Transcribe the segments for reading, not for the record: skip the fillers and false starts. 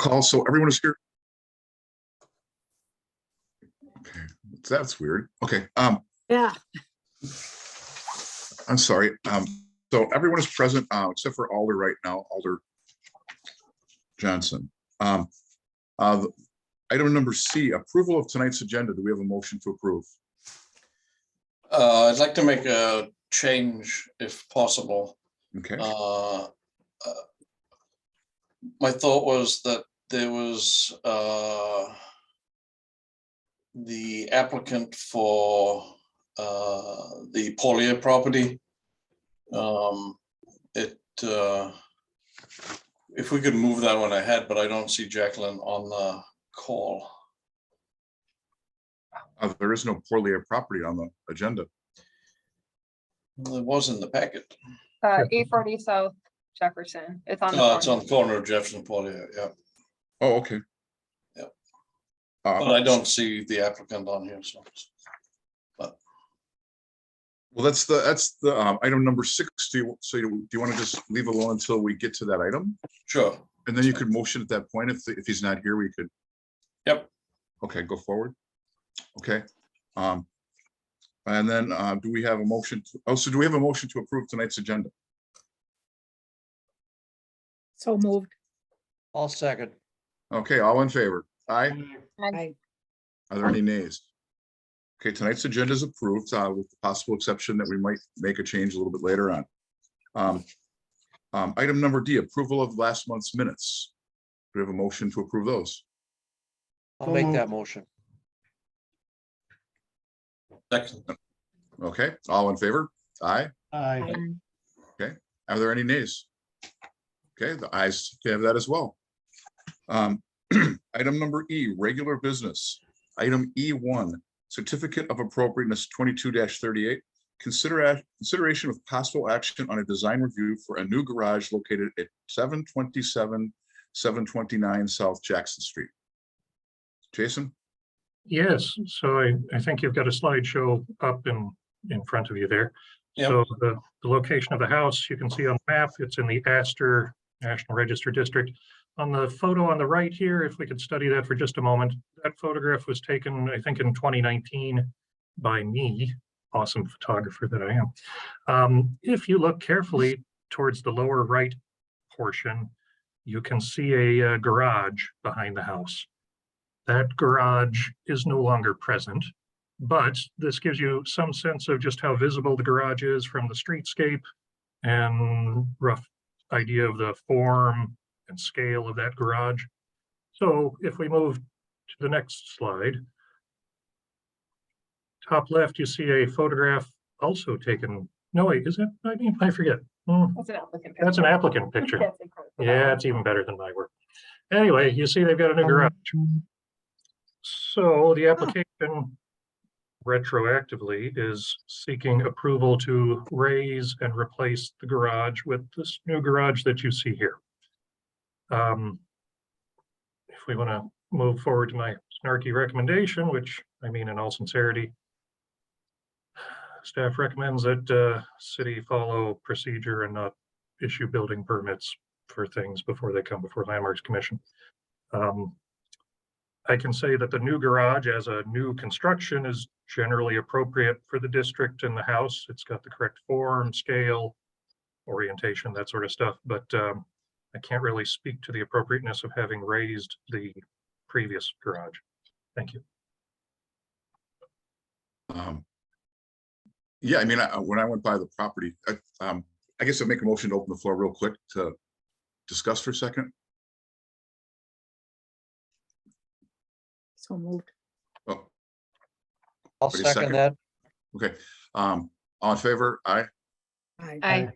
call. So everyone is here. Okay, that's weird. Okay. Yeah. I'm sorry. So everyone is present, except for Alder right now, Alder Johnson. Item number C, approval of tonight's agenda. Do we have a motion to approve? I'd like to make a change if possible. Okay. My thought was that there was the applicant for the Paulier property. If we could move that one ahead, but I don't see Jacqueline on the call. There is no Paulier property on the agenda. Well, it was in the packet. 840 South Jefferson. It's on the It's on the corner of Jefferson and Paulier, yeah. Oh, okay. Yep. But But I don't see the applicant on here, so. Well, that's the item number 6. Do you want to just leave it alone until we get to that item? Sure. And then you could motion at that point. If he's not here, we could. Yep. Okay, go forward. Okay. And then do we have a motion? So do we have a motion to approve tonight's agenda? So moved. I'll second. Okay, all in favor? Aye. Aye. Are there any nays? Okay, tonight's agenda is approved with the possible exception that we might make a change a little bit later on. Item number D, approval of last month's minutes. Do we have a motion to approve those? I'll make that motion. Second. Okay, all in favor? Aye. Aye. Are there any nays? Okay, the ayes have that as well. Item number E, regular business. Item E1, certificate of appropriateness 22-38. Consideration of possible action on a design review for a new garage located at 727, 729 South Jackson Street. Jason? Yes, so I think you've got a slideshow up in front of you there. Yep. So the location of the house, you can see on the map, it's in the Astor National Register District. On the photo on the right here, if we could study that for just a moment, that photograph was taken, I think, in 2019 by me, awesome photographer that I am. If you look carefully towards the lower right portion, you can see a garage behind the house. That garage is no longer present, but this gives you some sense of just how visible the garage is from the streetscape and rough idea of the form and scale of that garage. So if we move to the next slide, top left, you see a photograph also taken. No, wait, is it? I forget. That's an applicant. That's an applicant picture. That's incredible. Yeah, it's even better than my work. Anyway, you see they've got a new garage. So the application retroactively is seeking approval to raise and replace the garage with this new garage that you see here. If we want to move forward to my snarky recommendation, which I mean in all sincerity, staff recommends that city follow procedure and not issue building permits for things before they come before Landmarks Commission. I can say that the new garage as a new construction is generally appropriate for the district and the house. It's got the correct form, scale, orientation, that sort of stuff, but I can't really speak to the appropriateness of having raised the previous garage. Thank you. Yeah, I mean, when I went by the property, I guess I'll make a motion to open the floor real quick to discuss for a second. So moved. Oh, I'll Wait a second second. that. okay. All in favor? Aye. Aye.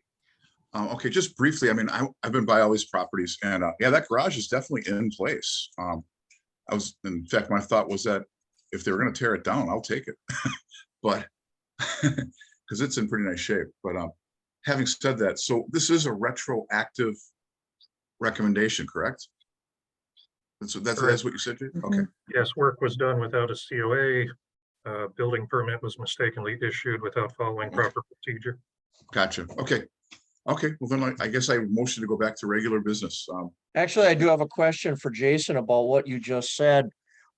Okay, just briefly, I mean, I've been by all these properties and yeah, that garage is definitely in place. In fact, my thought was that if they were going to tear it down, I'll take it. But because it's in pretty nice shape. But having said that, so this is a retroactive recommendation, correct? That's what you said, Jay? Okay. Yes, work was done without a COA. Building permit was mistakenly issued without following proper procedure. Gotcha. Okay. Okay, well then I guess I motion to go back to regular business. Actually, I do have a question for Jason about what you just said.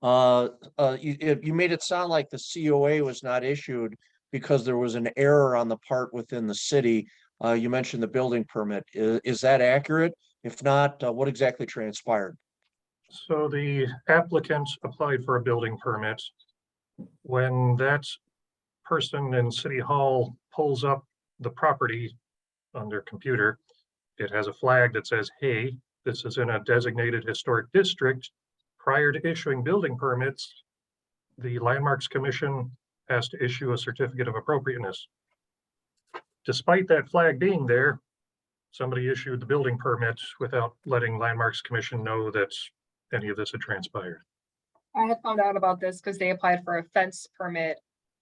You made it sound like the COA was not issued because there was an error on the part within the city. You mentioned the building permit. Is that accurate? If not, what exactly transpired? So the applicant applied for a building permit. When that person in City Hall pulls up the property on their computer, it has a flag that says, hey, this is in a designated historic district. Prior to issuing building permits, the Landmarks Commission has to issue a certificate of appropriateness. Despite that flag being there, somebody issued the building permit without letting Landmarks Commission know that any of this had transpired. I had found out about this because they applied for a fence permit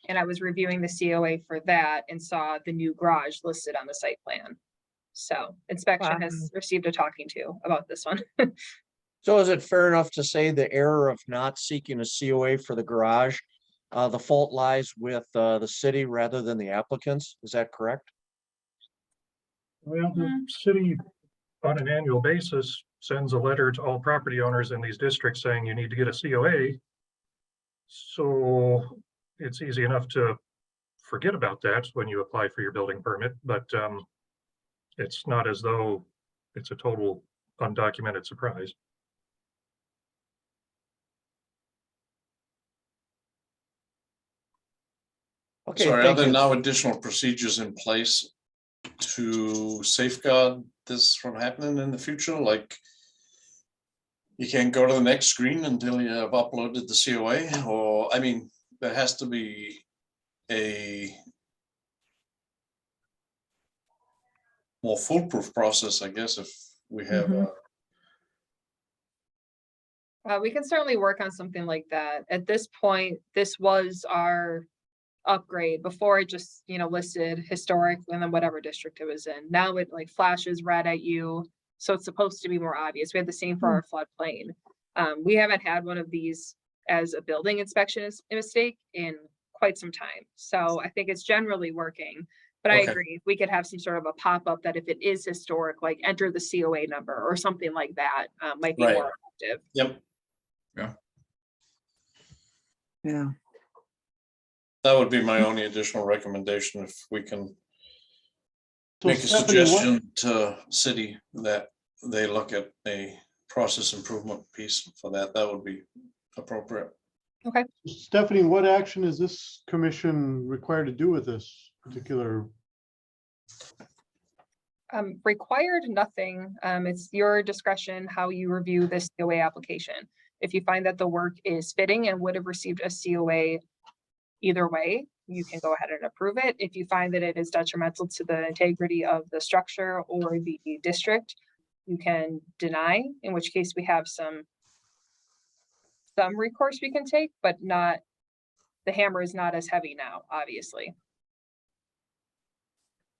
and I was reviewing the COA for that and saw the new garage listed on the site plan. So inspection has received a talking to about this one. So is it fair enough to say the error of not seeking a COA for the garage, the fault lies with the city rather than the applicants? Is that correct? Well, the city on an annual basis sends a letter to all property owners in these districts saying you need to get a COA. So it's easy enough to forget about that when you apply for your building permit, but it's not as though it's a total undocumented surprise. Okay, Sorry, are thank there you. now additional procedures in place to safeguard this from happening in the future? Like you can't go to the next screen until you have uploaded the COA, or, I mean, there has to be a more foolproof process, I guess, if we have Mhm. We can certainly work on something like that. At this point, this was our upgrade. Before it just, listed historic and then whatever district it was in. Now it like flashes red at you. So it's supposed to be more obvious. We had the same for our floodplain. We haven't had one of these as a building inspection mistake in quite some time. So I think it's generally working. But I Okay. agree, if we could have some sort of a pop-up that if it is historic, like enter the COA number or something like that, might be Right. more effective. Yep, Yeah. that would be my only additional recommendation, if we can So make a Stephanie, what- suggestion to city that they look at a process improvement piece for that, that would be appropriate. Stephanie, what action is this commission required to do with this particular? Required nothing. It's your discretion how you review this COA application. If you find that the work is fitting and would have received a COA either way, you can go ahead and approve it. If you find that it is detrimental to the integrity of the structure or the district, you can deny, in which case we have some recourse we can take, but not, the hammer is not as heavy now, obviously.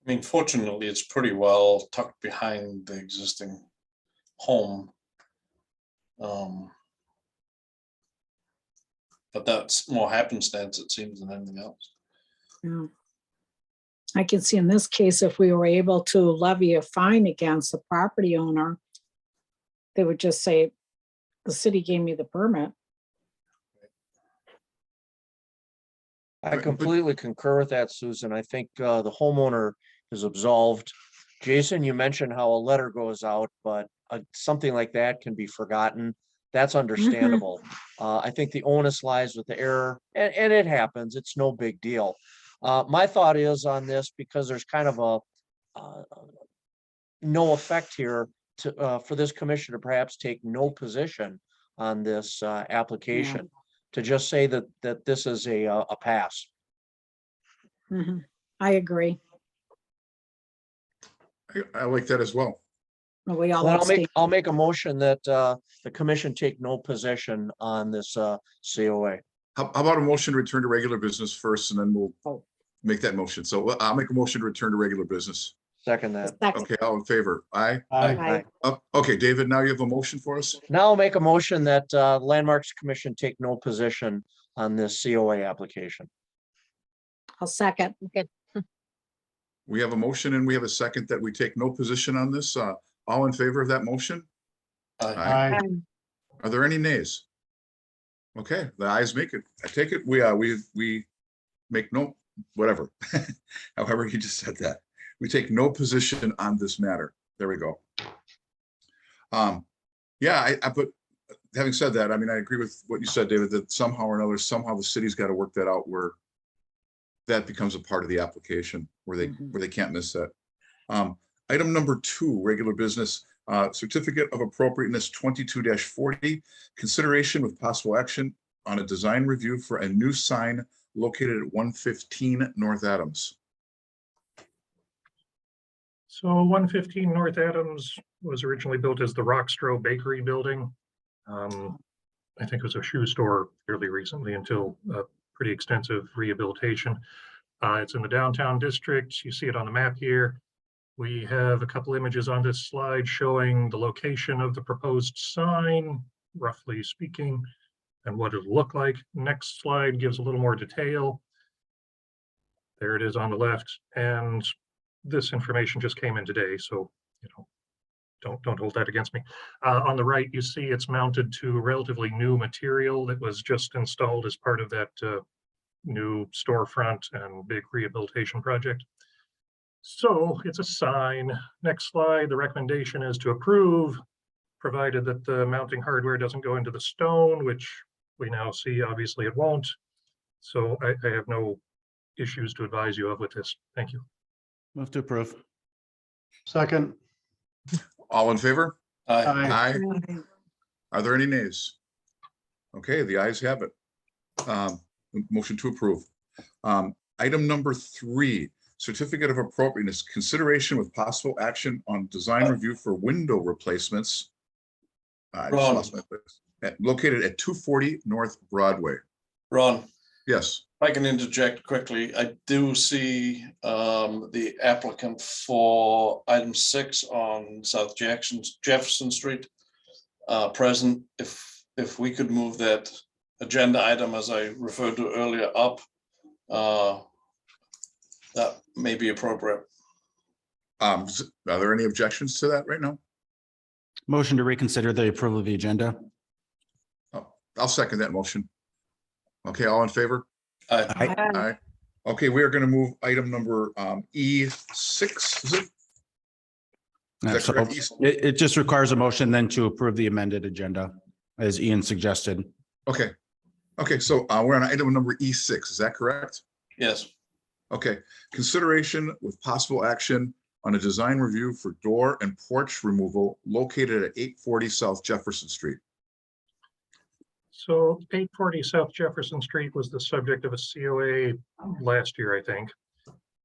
I mean, fortunately, it's pretty well tucked behind the existing home. But that's more happenstance, it seems, than anything else. Yeah. I can see in this case, if we were able to levy a fine against the property owner, they would just say, the city gave me the permit. I But- completely concur with that, Susan. I think the homeowner is absolved. Jason, you mentioned how a letter goes out, but something like that can be forgotten. That's understandable. I think the onus lies with the error, and it happens. It's no big deal. My thought is on this, because there's kind of a no effect here to for this commission to perhaps take no position on this application, to just say that this is a pass. Mhm. I agree. I like that as well. We all Then abstain. I'll make a motion that the commission take no position on this COA. How about a motion to return to regular business first, and then we'll Oh. make that motion. So I'll make a motion to return to regular business. Second that. Second. Okay, all in favor? Aye. Aye. Okay, David, now you have a motion for us? Now I'll make a motion that Landmarks Commission take no position on this COA application. I'll second. We have a motion and we have a second that we take no position on this. All in favor of that motion? Aye. Aye. Are there any nays? Okay, the ayes make it. I take it. We make no, whatever. However, he just said that. We take no position on this matter. There we go. Yeah, but having said that, I mean, I agree with what you said, David, that somehow or another, somehow the city's got to work that out where that becomes a part of the application where they can't miss that. Item number 2, regular business, certificate of appropriateness 22-40, consideration with possible action on a design review for a new sign located at 115 North Adams. So 115 North Adams was originally built as the Rockstro Bakery building. I think it was a shoe store fairly recently until a pretty extensive rehabilitation. It's in the downtown district. You see it on the map here. We have a couple images on this slide showing the location of the proposed sign, roughly speaking, and what it'll look like. Next slide gives a little more detail. There it is on the left. And this information just came in today, so don't hold that against me. On the right, you see it's mounted to relatively new material that was just installed as part of that new storefront and big rehabilitation project. So it's a sign. Next slide, the recommendation is to approve, provided that the mounting hardware doesn't go into the stone, which we now see obviously it won't. So I have no issues to advise you of with this. Thank you. Move to approve. Second. All in favor? Aye. Aye. Are there any nays? Okay, the ayes have it. Motion to approve. Item number 3, certificate of appropriateness, consideration with possible action on design review for window replacements. I just lost my place. Located at 240 North Broadway. Ron, Yes. if I can interject quickly, I do see the applicant for item 6 on South Jefferson Street present. If we could move that agenda item, as I referred to earlier, up, that may be appropriate. Are there any objections to that right now? Motion to reconsider the approval of the agenda. Oh, I'll second that motion. Okay, all in favor? Aye. Aye. Okay, we are going to move item number E6, is it? Is that So correct? it just requires a motion then to approve the amended agenda, as Ian suggested. Okay. Okay, so we're on item number E6, is that correct? Yes. Okay, consideration with possible action on a design review for door and porch removal located at 840 South Jefferson Street. So 840 South Jefferson Street was the subject of a COA last year, I think,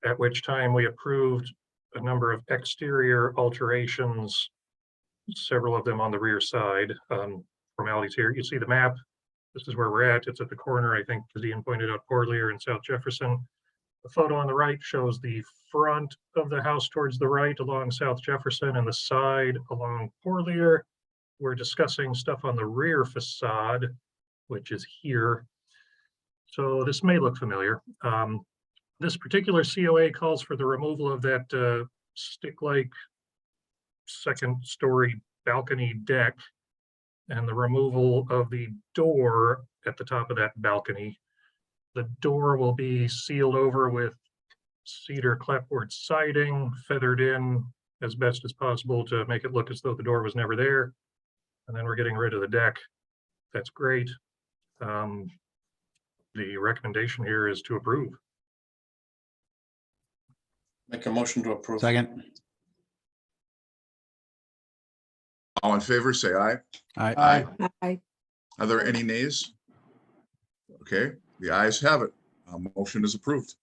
at which time we approved a number of exterior alterations, several of them on the rear side. Formalities here. You see the map. This is where we're at. It's at the corner, I think, as Ian pointed out, Portlier and South Jefferson. The photo on the right shows the front of the house towards the right along South Jefferson and the side along Portlier. We're discussing stuff on the rear facade, which is here. So this may look familiar. This particular COA calls for the removal of that stick-like second-story balcony deck and the removal of the door at the top of that balcony. The door will be sealed over with cedar clapboard siding, feathered in as best as possible to make it look as though the door was never there. And then we're getting rid of the deck. That's great. The recommendation here is to approve. Make a motion to approve. Second. All in favor, say aye. Aye. Aye. Are there any nays? Okay, the ayes have it. Motion is approved.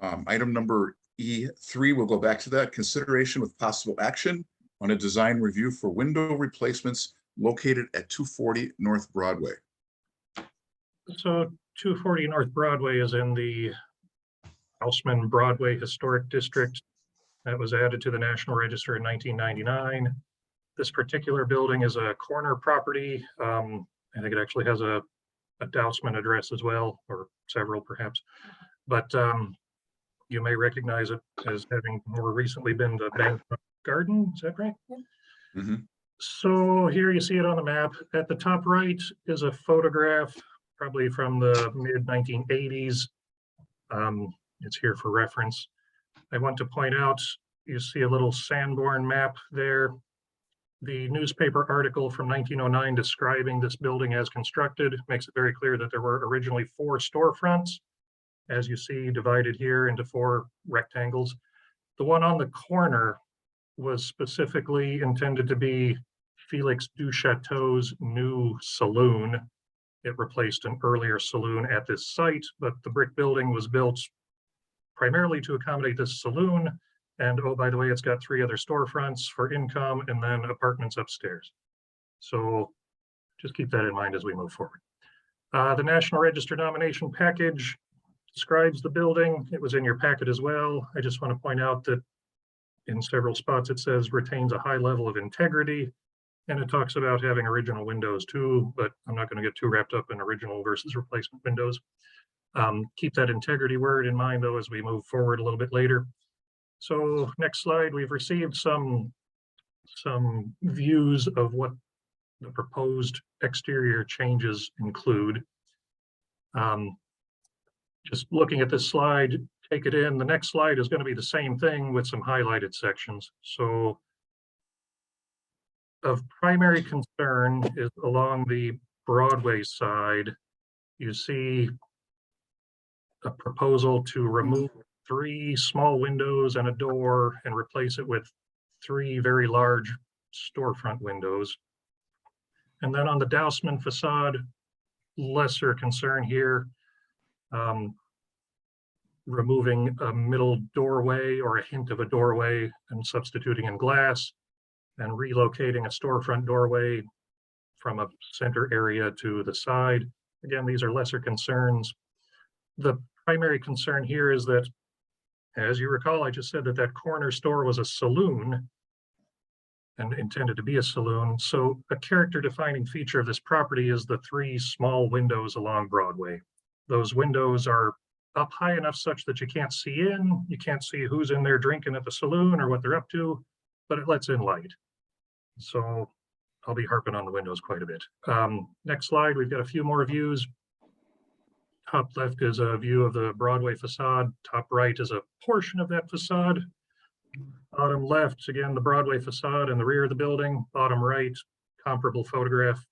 Item number E3, we'll go back to that. Consideration with possible action on a design review for window replacements located at 240 North Broadway. So 240 North Broadway is in the Houseman Broadway Historic District. That was added to the National Register in 1999. This particular building is a corner property. I think it actually has a Dousman address as well, or several perhaps. But You may recognize it as having more recently been the Bancroft Garden, is that right? Mhm. So here you see it on the map. At the top right is a photograph, probably from the mid 1980s. It's here for reference. I want to point out, you see a little Sanborn map there. The newspaper article from 1909 describing this building as constructed makes it very clear that there were originally 4 storefronts, as you see, divided here into 4 rectangles. The one on the corner was specifically intended to be Felix Duchateau's new saloon. It replaced an earlier saloon at this site, but the brick building was built primarily to accommodate this saloon. And oh, by the way, it's got 3 other storefronts for income and then apartments upstairs. So just keep that in mind as we move forward. The National Register nomination package describes the building. It was in your packet as well. I just want to point out that in several spots it says retains a high level of integrity, and it talks about having original windows too, but I'm not going to get too wrapped up in original versus replacement windows. Keep that integrity word in mind though as we move forward a little bit later. So next slide, we've received some views of what the proposed exterior changes include. Just looking at this slide, take it in. The next slide is going to be the same thing with some highlighted sections. So of primary concern is along the Broadway side, you see a proposal to remove 3 small windows and a door and replace it with 3 very large storefront windows. And then on the Dousman facade, lesser concern here, removing a middle doorway or a hint of a doorway and substituting in glass, and relocating a storefront doorway from a center area to the side. Again, these are lesser concerns. The primary concern here is that, as you recall, I just said that that corner store was a saloon and intended to be a saloon. So a character defining feature of this property is the 3 small windows along Broadway. Those windows are up high enough such that you can't see in, you can't see who's in there drinking at the saloon or what they're up to, but it lets in light. So I'll be harping on the windows quite a bit. Next slide, we've got a few more views. Top left is a view of the Broadway facade. Top right is a portion of that facade. Bottom left, again, the Broadway facade and the rear of the building. Bottom right, comparable photograph,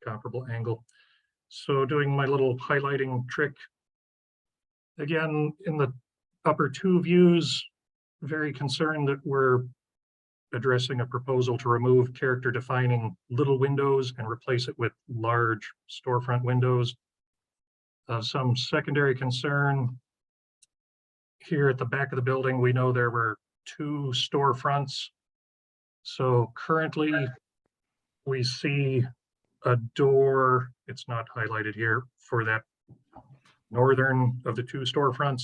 comparable angle. So doing my little highlighting trick. Again, in the upper 2 views, very concerned that we're addressing a proposal to remove character defining little windows and replace it with large storefront windows. Some secondary concern here at the back of the building, we know there were 2 storefronts. So currently we see a door, it's not highlighted here, for that northern of the 2 storefronts.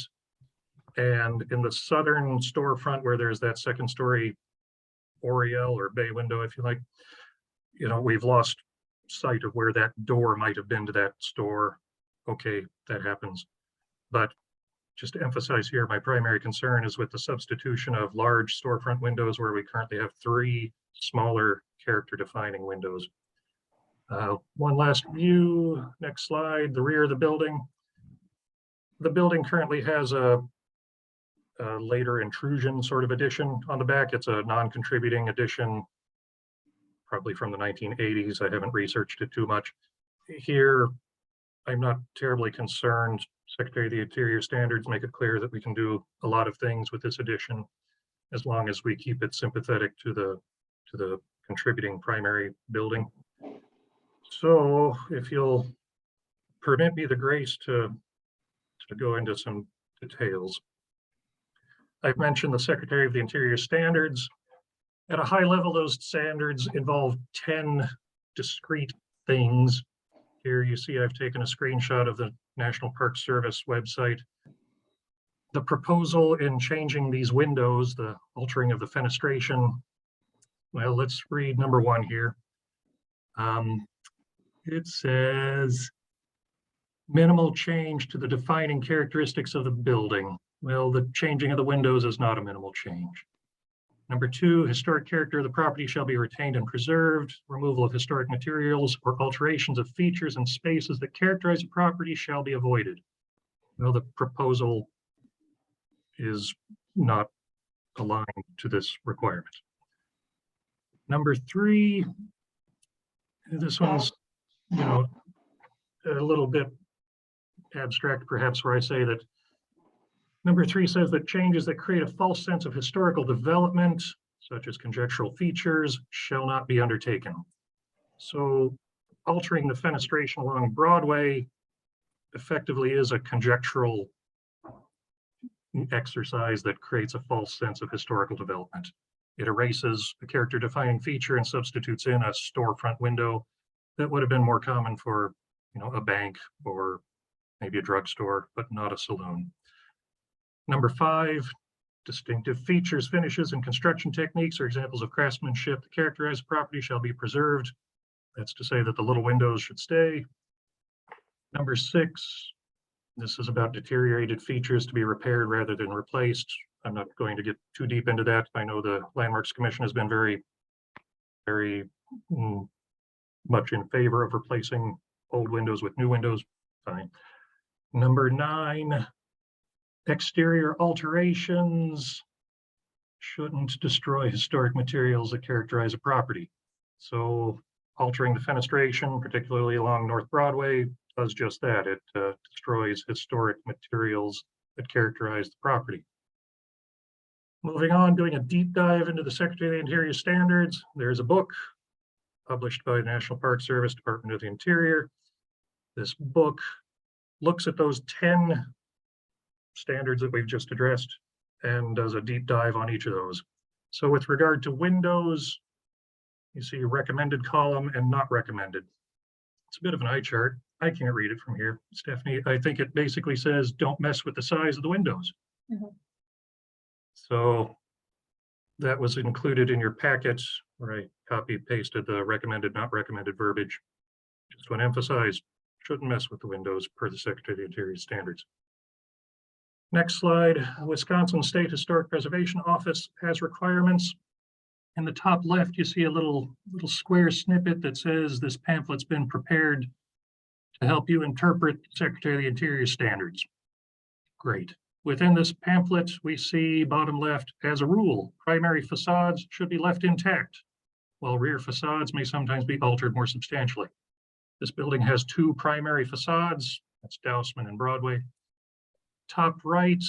And in the southern storefront where there's that 2nd story oriel or bay window, if you like, you know, we've lost sight of where that door might have been to that store. Okay, that happens. But just to emphasize here, my primary concern is with the substitution of large storefront windows where we currently have 3 smaller character defining windows. One last view, next slide, the rear of the building. The building currently has a later intrusion sort of addition on the back. It's a non-contributing addition, probably from the 1980s. I haven't researched it too much. Here, I'm not terribly concerned. Secretary of the Interior Standards make it clear that we can do a lot of things with this addition as long as we keep it sympathetic to the contributing primary building. So if you'll permit me the grace to go into some details. I've mentioned the Secretary of the Interior Standards. At a high level, those standards involve 10 discrete things. Here you see I've taken a screenshot of the National Park Service website. The proposal in changing these windows, the altering of the fenestration, well, let's read number 1 here. It says, minimal change to the defining characteristics of the building. Well, the changing of the windows is not a minimal change. Number two, historic character of the property shall be retained and preserved. Removal of historic materials or alterations of features and spaces that characterize the property shall be avoided. Well, the proposal is not aligned to this requirement. Number three, this one's, a little bit abstract perhaps, where I say that number three says that changes that create a false sense of historical development, such as conjectural features, shall not be undertaken. So altering the fenestration along Broadway effectively is a conjectural exercise that creates a false sense of historical development. It erases a character defining feature and substitutes in a storefront window that would have been more common for, a bank or maybe a drugstore, but not a saloon. Number five, distinctive features, finishes, and construction techniques are examples of craftsmanship that characterize the property shall be preserved. That's to say that the little windows should stay. Number six, this is about deteriorated features to be repaired rather than replaced. I'm not going to get too deep into that. I know the Landmarks Commission has been very, very much in favor of replacing old windows with new windows. Fine. Number nine, exterior alterations shouldn't destroy historic materials that characterize a property. So altering the fenestration, particularly along North Broadway, does just that. It destroys historic materials that characterize the property. Moving on, doing a deep dive into the Secretary of the Interior standards. There's a book published by the National Park Service, Department of the Interior. This book looks at those 10 standards that we've just addressed and does a deep dive on each of those. So with regard to windows, you see recommended column and not recommended. It's a bit of an eye chart. I can't read it from here. Stephanie, I think it basically says, don't mess with the size of the windows. So that was included in your packet, where I copy pasted the recommended, not recommended verbiage. Just want to emphasize, shouldn't mess with the windows per the Secretary of the Interior standards. Next slide, Wisconsin State Historic Preservation Office has requirements. In the top left, you see a little square snippet that says this pamphlet's been prepared to help you interpret Secretary of the Interior standards. Great. Within this pamphlet, we see bottom left, as a rule, primary facades should be left intact, while rear facades may sometimes be altered more substantially. This building has two primary facades, that's Dousman and Broadway. Top right,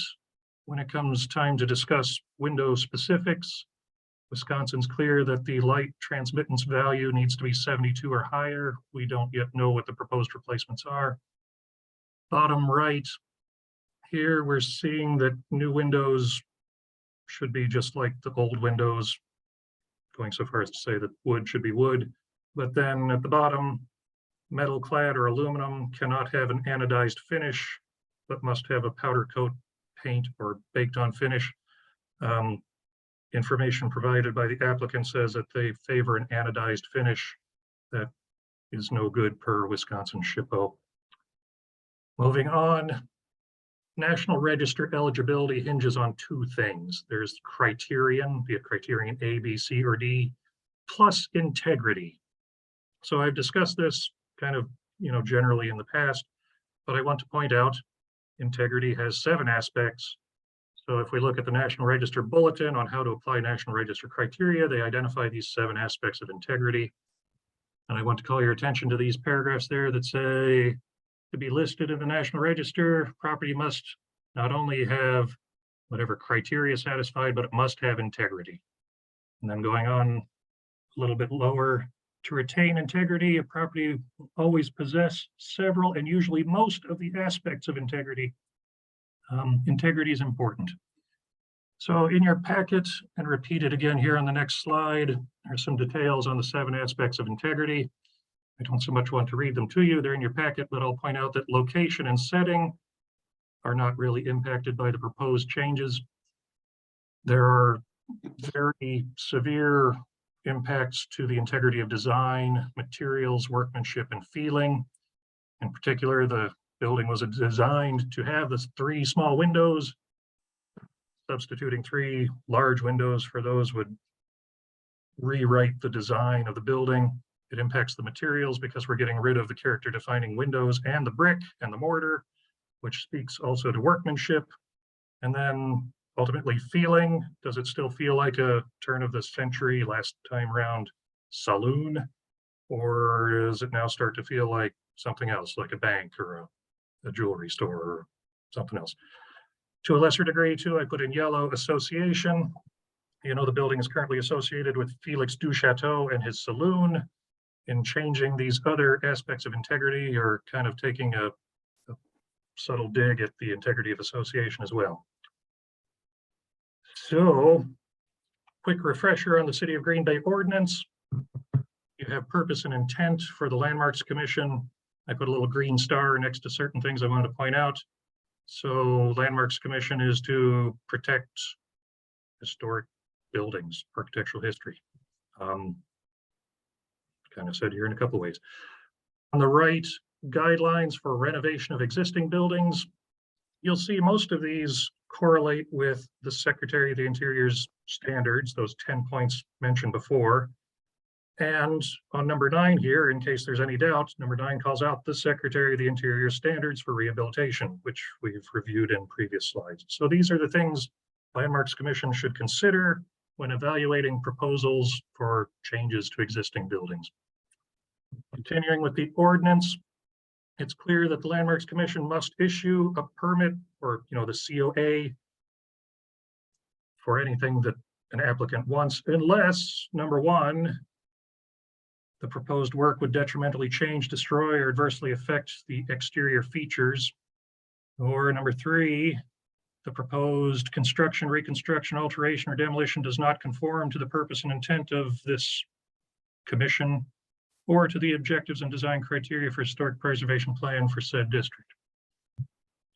when it comes time to discuss window specifics, Wisconsin's clear that the light transmittance value needs to be 72 or higher. We don't yet know what the proposed replacements are. Bottom right, here we're seeing that new windows should be just like the old windows, going so far as to say that wood should be wood. But then at the bottom, metal clad or aluminum cannot have an anodized finish, but must have a powder coat paint or baked on finish. Information provided by the applicant says that they favor an anodized finish. That is no good per Wisconsin SHPO. Moving on, National Register eligibility hinges on two things. There's criterion, be it criterion A, B, C, or D, plus integrity. So I've discussed this kind of, generally in the past, but I want to point out integrity has 7 aspects. So if we look at the National Register Bulletin on how to apply National Register criteria, they identify these 7 aspects of integrity. And I want to call your attention to these paragraphs there that say, to be listed in the National Register, property must not only have whatever criteria satisfied, but it must have integrity. And then going on a little bit lower, to retain integrity, a property will always possess several and usually most of the aspects of integrity. Integrity is important. So in your packet, and repeated again here on the next slide, are some details on the 7 aspects of integrity. I don't so much want to read them to you, they're in your packet, but I'll point out that location and setting are not really impacted by the proposed changes. There are very severe impacts to the integrity of design, materials, workmanship, and feeling. In particular, the building was designed to have the 3 small windows. substituting 3 large windows for those would rewrite the design of the building. It impacts the materials because we're getting rid of the character defining windows and the brick and the mortar, which speaks also to workmanship. And then ultimately feeling, does it still feel like a turn of the century, last time round saloon? Or does it now start to feel like something else, like a bank or a jewelry store or something else? To a lesser degree too, I put in yellow association. You know, the building is currently associated with Felix du Chateau and his saloon. In changing these other aspects of integrity, you're kind of taking a subtle dig at the integrity of association as well. So, quick refresher on the City of Green Bay ordinance. You have purpose and intent for the Landmarks Commission. I put a little green star next to certain things I wanted to point out. So Landmarks Commission is to protect historic buildings, architectural history. Kind of said here in a couple of ways. On the right, guidelines for renovation of existing buildings. You'll see most of these correlate with the Secretary of the Interior's standards, those 10 points mentioned before. And on number 9 here, in case there's any doubt, number 9 calls out the Secretary of the Interior standards for rehabilitation, which we've reviewed in previous slides. So these are the things Landmarks Commission should consider when evaluating proposals for changes to existing buildings. Continuing with the ordinance, it's clear that the Landmarks Commission must issue a permit or, the COA for anything that an applicant wants, unless, number 1, the proposed work would detrimentally change, destroy, or adversely affect the exterior features. Or number 3, the proposed construction, reconstruction, alteration, or demolition does not conform to the purpose and intent of this commission or to the objectives and design criteria for historic preservation plan for said district.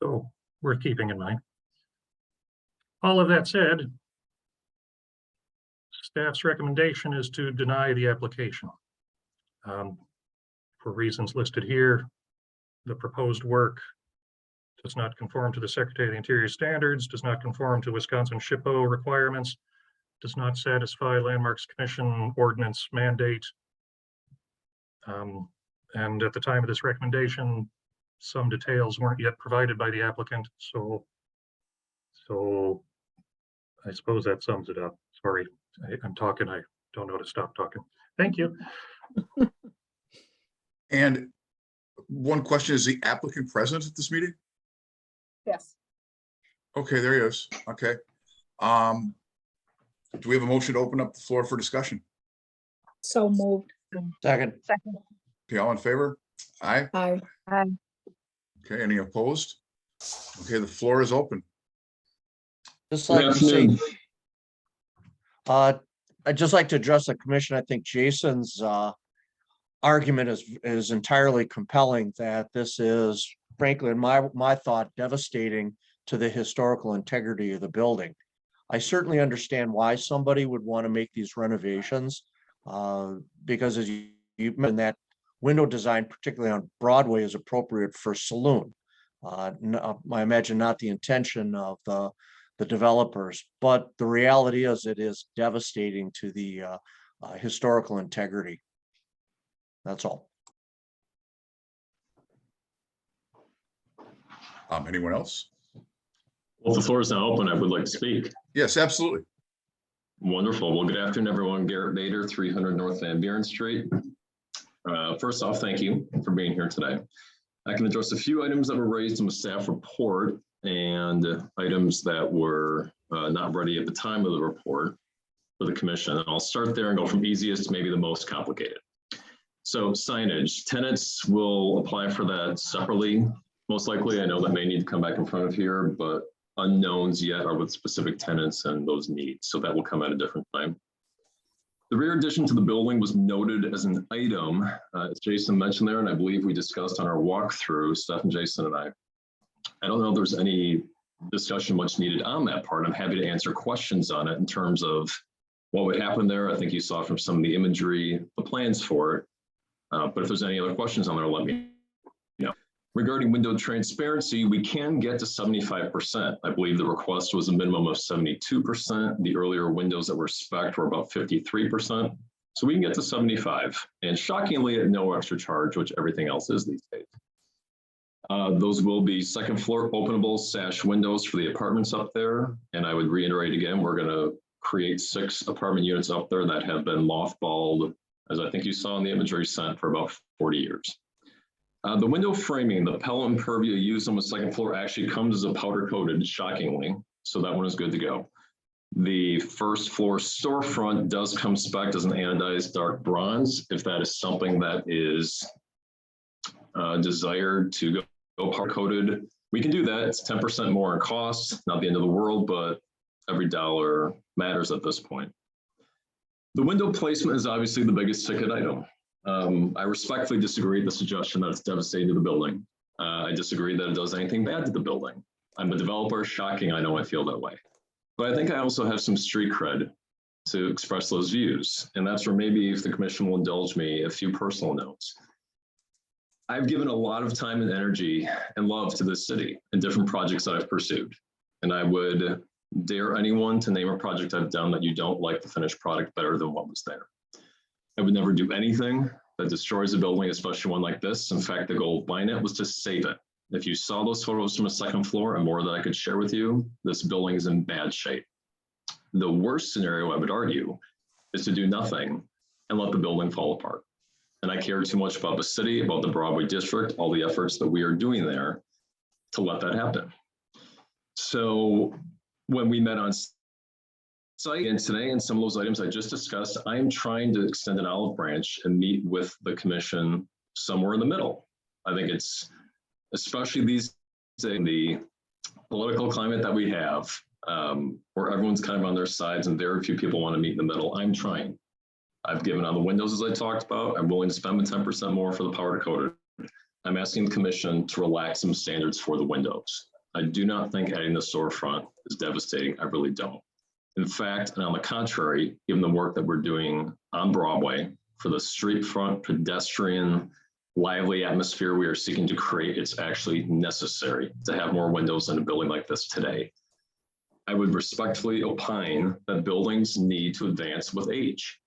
So worth keeping in mind. All of that said, staff's recommendation is to deny the application. For reasons listed here, the proposed work does not conform to the Secretary of the Interior standards, does not conform to Wisconsin SHPO requirements, does not satisfy Landmarks Commission ordinance mandate. And at the time of this recommendation, some details weren't yet provided by the applicant. So I suppose that sums it up. Sorry, I'm talking. I don't know how to stop talking. Thank you. And one question, is the applicant present at this meeting? Yes. Okay, there he is. Okay. Do we have a motion to open up the floor for discussion? So moved. Second. Second. Okay, all in favor? Aye. Aye. Okay, any opposed? Okay, the floor is open. Just like to say, I'd just like to address the commission. I think Jason's argument is entirely compelling, that this is, frankly, in my thought, devastating to the historical integrity of the building. I certainly understand why somebody would want to make these renovations, because as you mentioned, that window design, particularly on Broadway, is appropriate for saloon. I imagine not the intention of the developers, but the reality is it is devastating to the historical integrity. That's all. Anyone else? Well, if the floor is now open, I would like to speak. Yes, absolutely. Wonderful. Well, good afternoon, everyone. Garrett Bader, 300 North Van Buren Street. First off, thank you for being here today. I can address a few items that were raised in the staff report and items that were not ready at the time of the report for the commission. And I'll start there and go from easiest to maybe the most complicated. So signage, tenants will apply for that separately. Most likely, I know that may need to come back in front of here, but unknowns yet are with specific tenants and those needs. So that will come at a different time. The rear addition to the building was noted as an item, as Jason mentioned there, and I believe we discussed on our walkthrough, Steph and Jason and I. I don't know if there's any discussion much needed on that part. I'm happy to answer questions on it in terms of what would happen there. I think you saw from some of the imagery, the plans for it. But if there's any other questions on there, let me know. Regarding window transparency, we can get to 75%. I believe the request was a minimum of 72%. The earlier windows that were spec'd were about 53%. So we can get to 75, and shockingly at no extra charge, which everything else is these days. Those will be second floor openable sash windows for the apartments up there. And I would reiterate again, we're gonna create 6 apartment units up there that have been mothballed, as I think you saw in the imagery sent, for about 40 years. The window framing, the pellet and Pervia used on the second floor actually comes as a powder coated, shockingly. So that one is good to go. The first floor storefront does come spec'd as an anodized dark bronze. If that is something that is desired to go powder coated, we can do that. It's 10% more in cost, not the end of the world, but every dollar matters at this point. The window placement is obviously the biggest ticket item. I respectfully disagree with the suggestion that it's devastating to the building. I disagree that it does anything bad to the building. I'm a developer, shocking, I know I feel that way. But I think I also have some street cred to express those views. And that's where maybe, if the commission will indulge me, a few personal notes. I've given a lot of time and energy and love to this city and different projects that I've pursued. And I would dare anyone to name a project I've done that you don't like the finished product better than what was there. I would never do anything that destroys a building, especially one like this. In fact, the goal of buying it was to save it. If you saw those photos from a second floor and more that I could share with you, this building is in bad shape. The worst scenario, I would argue, is to do nothing and let the building fall apart. And I care too much about the city, about the Broadway district, all the efforts that we are doing there to let that happen. So when we met on site and today, and some of those items I just discussed, I am trying to extend an olive branch and meet with the commission somewhere in the middle. I think it's, especially these days, in the political climate that we have, where everyone's kind of on their sides and very few people want to meet in the middle. I'm trying. I've given on the windows, as I talked about. I'm willing to spend the 10% more for the powder coated. I'm asking the commission to relax some standards for the windows. I do not think adding the storefront is devastating. I really don't. In fact, and on the contrary, given the work that we're doing on Broadway for the street front, pedestrian, lively atmosphere we are seeking to create, it's actually necessary to have more windows in a building like this today. I would respectfully opine that buildings need to advance with age.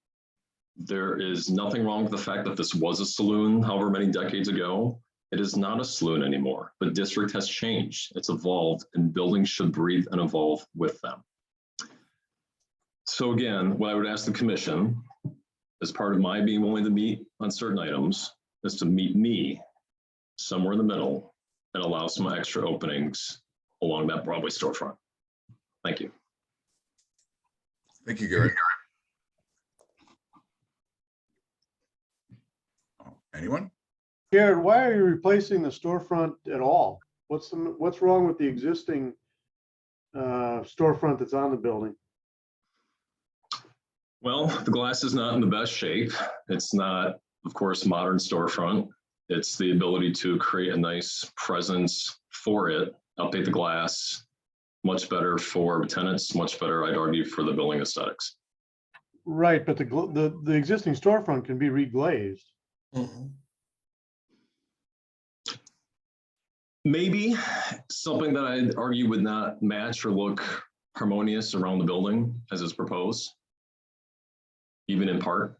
There is nothing wrong with the fact that this was a saloon however many decades ago. It is not a saloon anymore. The district has changed, it's evolved, and buildings should breathe and evolve with them. So again, what I would ask the commission, as part of my being willing to meet on certain items, is to meet me somewhere in the middle and allow some extra openings along that Broadway storefront. Thank you. Thank you, Garrett. Anyone? Jared, why are you replacing the storefront at all? What's wrong with the existing storefront that's on the building? Well, the glass is not in the best shape. It's not, of course, modern storefront. It's the ability to create a nice presence for it, update the glass, much better for tenants, much better, I'd argue, for the building aesthetics. Right, but the existing storefront can be reglazed. Mm-hmm. Maybe something that I'd argue would not match or look harmonious around the building as is proposed, even in part.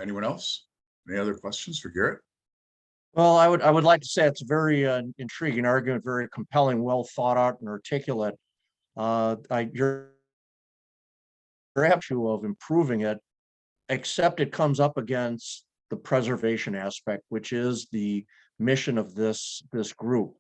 Anyone else? Any other questions for Garrett? Well, I would like to say it's a very intriguing argument, very compelling, well thought out and articulate. You're issue of improving it, except it comes up against the preservation aspect, which is the mission of this group.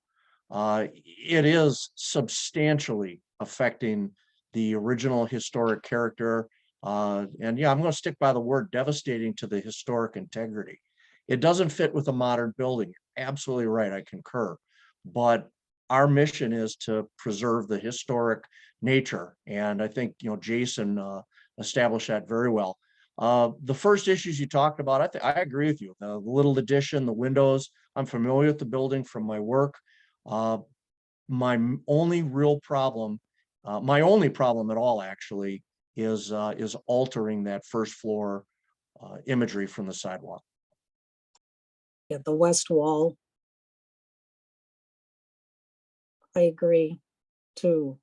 It is substantially affecting the original historic character. And yeah, I'm going to stick by the word devastating to the historic integrity. It doesn't fit with a modern building. You're absolutely right. I concur. But our mission is to preserve the historic nature. And I think, Jason established that very well. The first issues you talked about, I agree with you. The little addition, the windows, I'm familiar with the building from my work. My only real problem My only problem at all actually is altering that first floor imagery from the sidewalk. Yeah, the west wall. I agree too.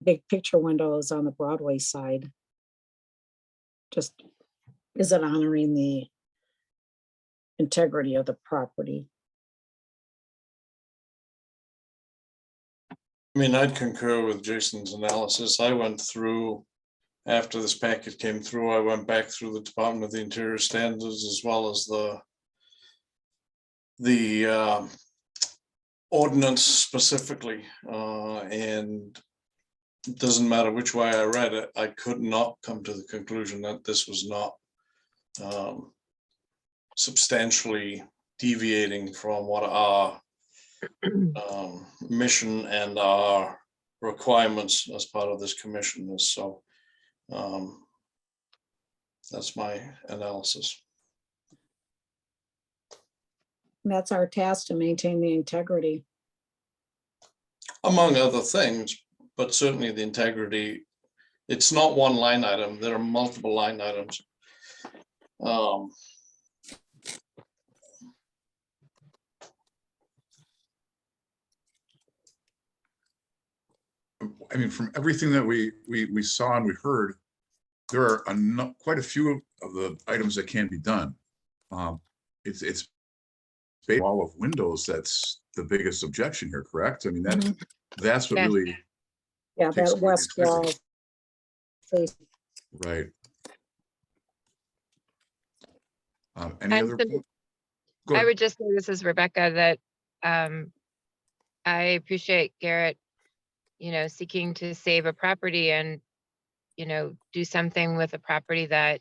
Big picture windows on the Broadway side. Just isn't honoring the integrity of the property. I mean, I'd concur with Jason's analysis. I went through, after this packet came through, I went back through the Department of the Interior standards as well as the ordinance specifically, and it doesn't matter which way I read it, I could not come to the conclusion that this was not substantially deviating from what our mission and our requirements as part of this commission is. So that's my analysis. And that's our task, to maintain the integrity. Among other things, but certainly the integrity, it's not one line item, there are multiple line items. I mean, from everything that we saw and we heard, there are quite a few of the items that can be done. It's wall of windows that's the biggest objection here, correct? I mean, that's what Yeah. really, Yeah, Takes that away the west wall. integrity. face. right. Any And other? so point? Go I ahead. would just say, this is Rebecca, that I appreciate Garrett, seeking to save a property and, do something with a property that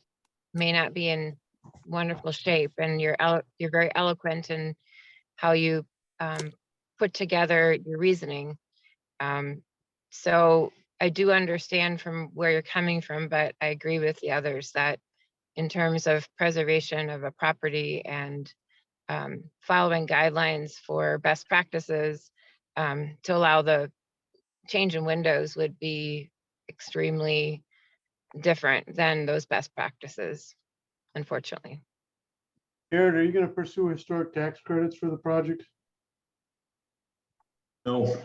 may not be in wonderful shape. And you're very eloquent in how you put together your reasoning. So I do understand from where you're coming from, but I agree with the others that in terms of preservation of a property and following guidelines for best practices, to allow the change in windows would be extremely different than those best practices, unfortunately. Garrett, are you gonna pursue historic tax credits for the project? No,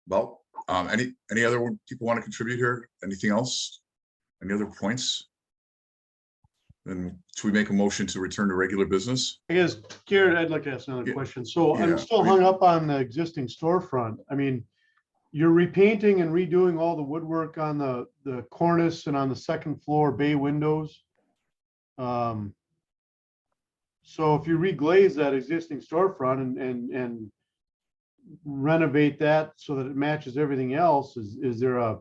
Well, any other people want to contribute here? Anything else? Any other points? Then should we make a motion to return to regular business? I guess, Garrett, I'd like to ask another Yeah. question. So Yeah, I'm still I mean- hung up on the existing storefront. I mean, you're repainting and redoing all the woodwork on the cornice and on the second floor bay windows. So if you reglaze that existing storefront and renovate that so that it matches everything else, is there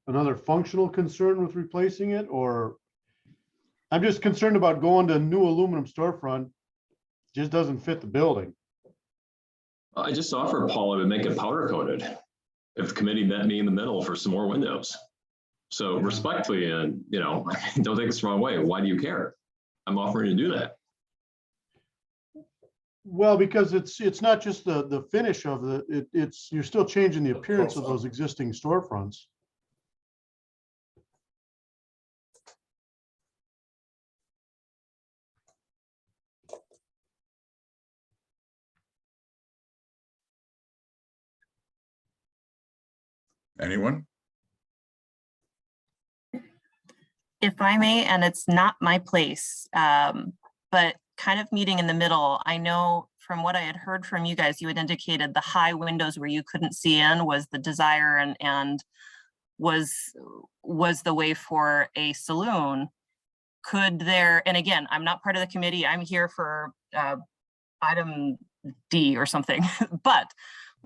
another functional concern with replacing it? Or I'm just concerned about going to new aluminum storefront, just doesn't fit the building. I just offered Paula to make it powder coated if the committee met me in the middle for some more windows. So respectfully, and don't take this the wrong way, why do you care? I'm offering to do that. Well, because it's not just the finish of it's you're still changing the appearance of those existing storefronts. Anyone? If I may, and it's not my place, but kind of meeting in the middle. I know from what I had heard from you guys, you had indicated the high windows where you couldn't see in was the desire and was the way for a saloon. Could there, and again, I'm not part of the committee, I'm here for item D or something, but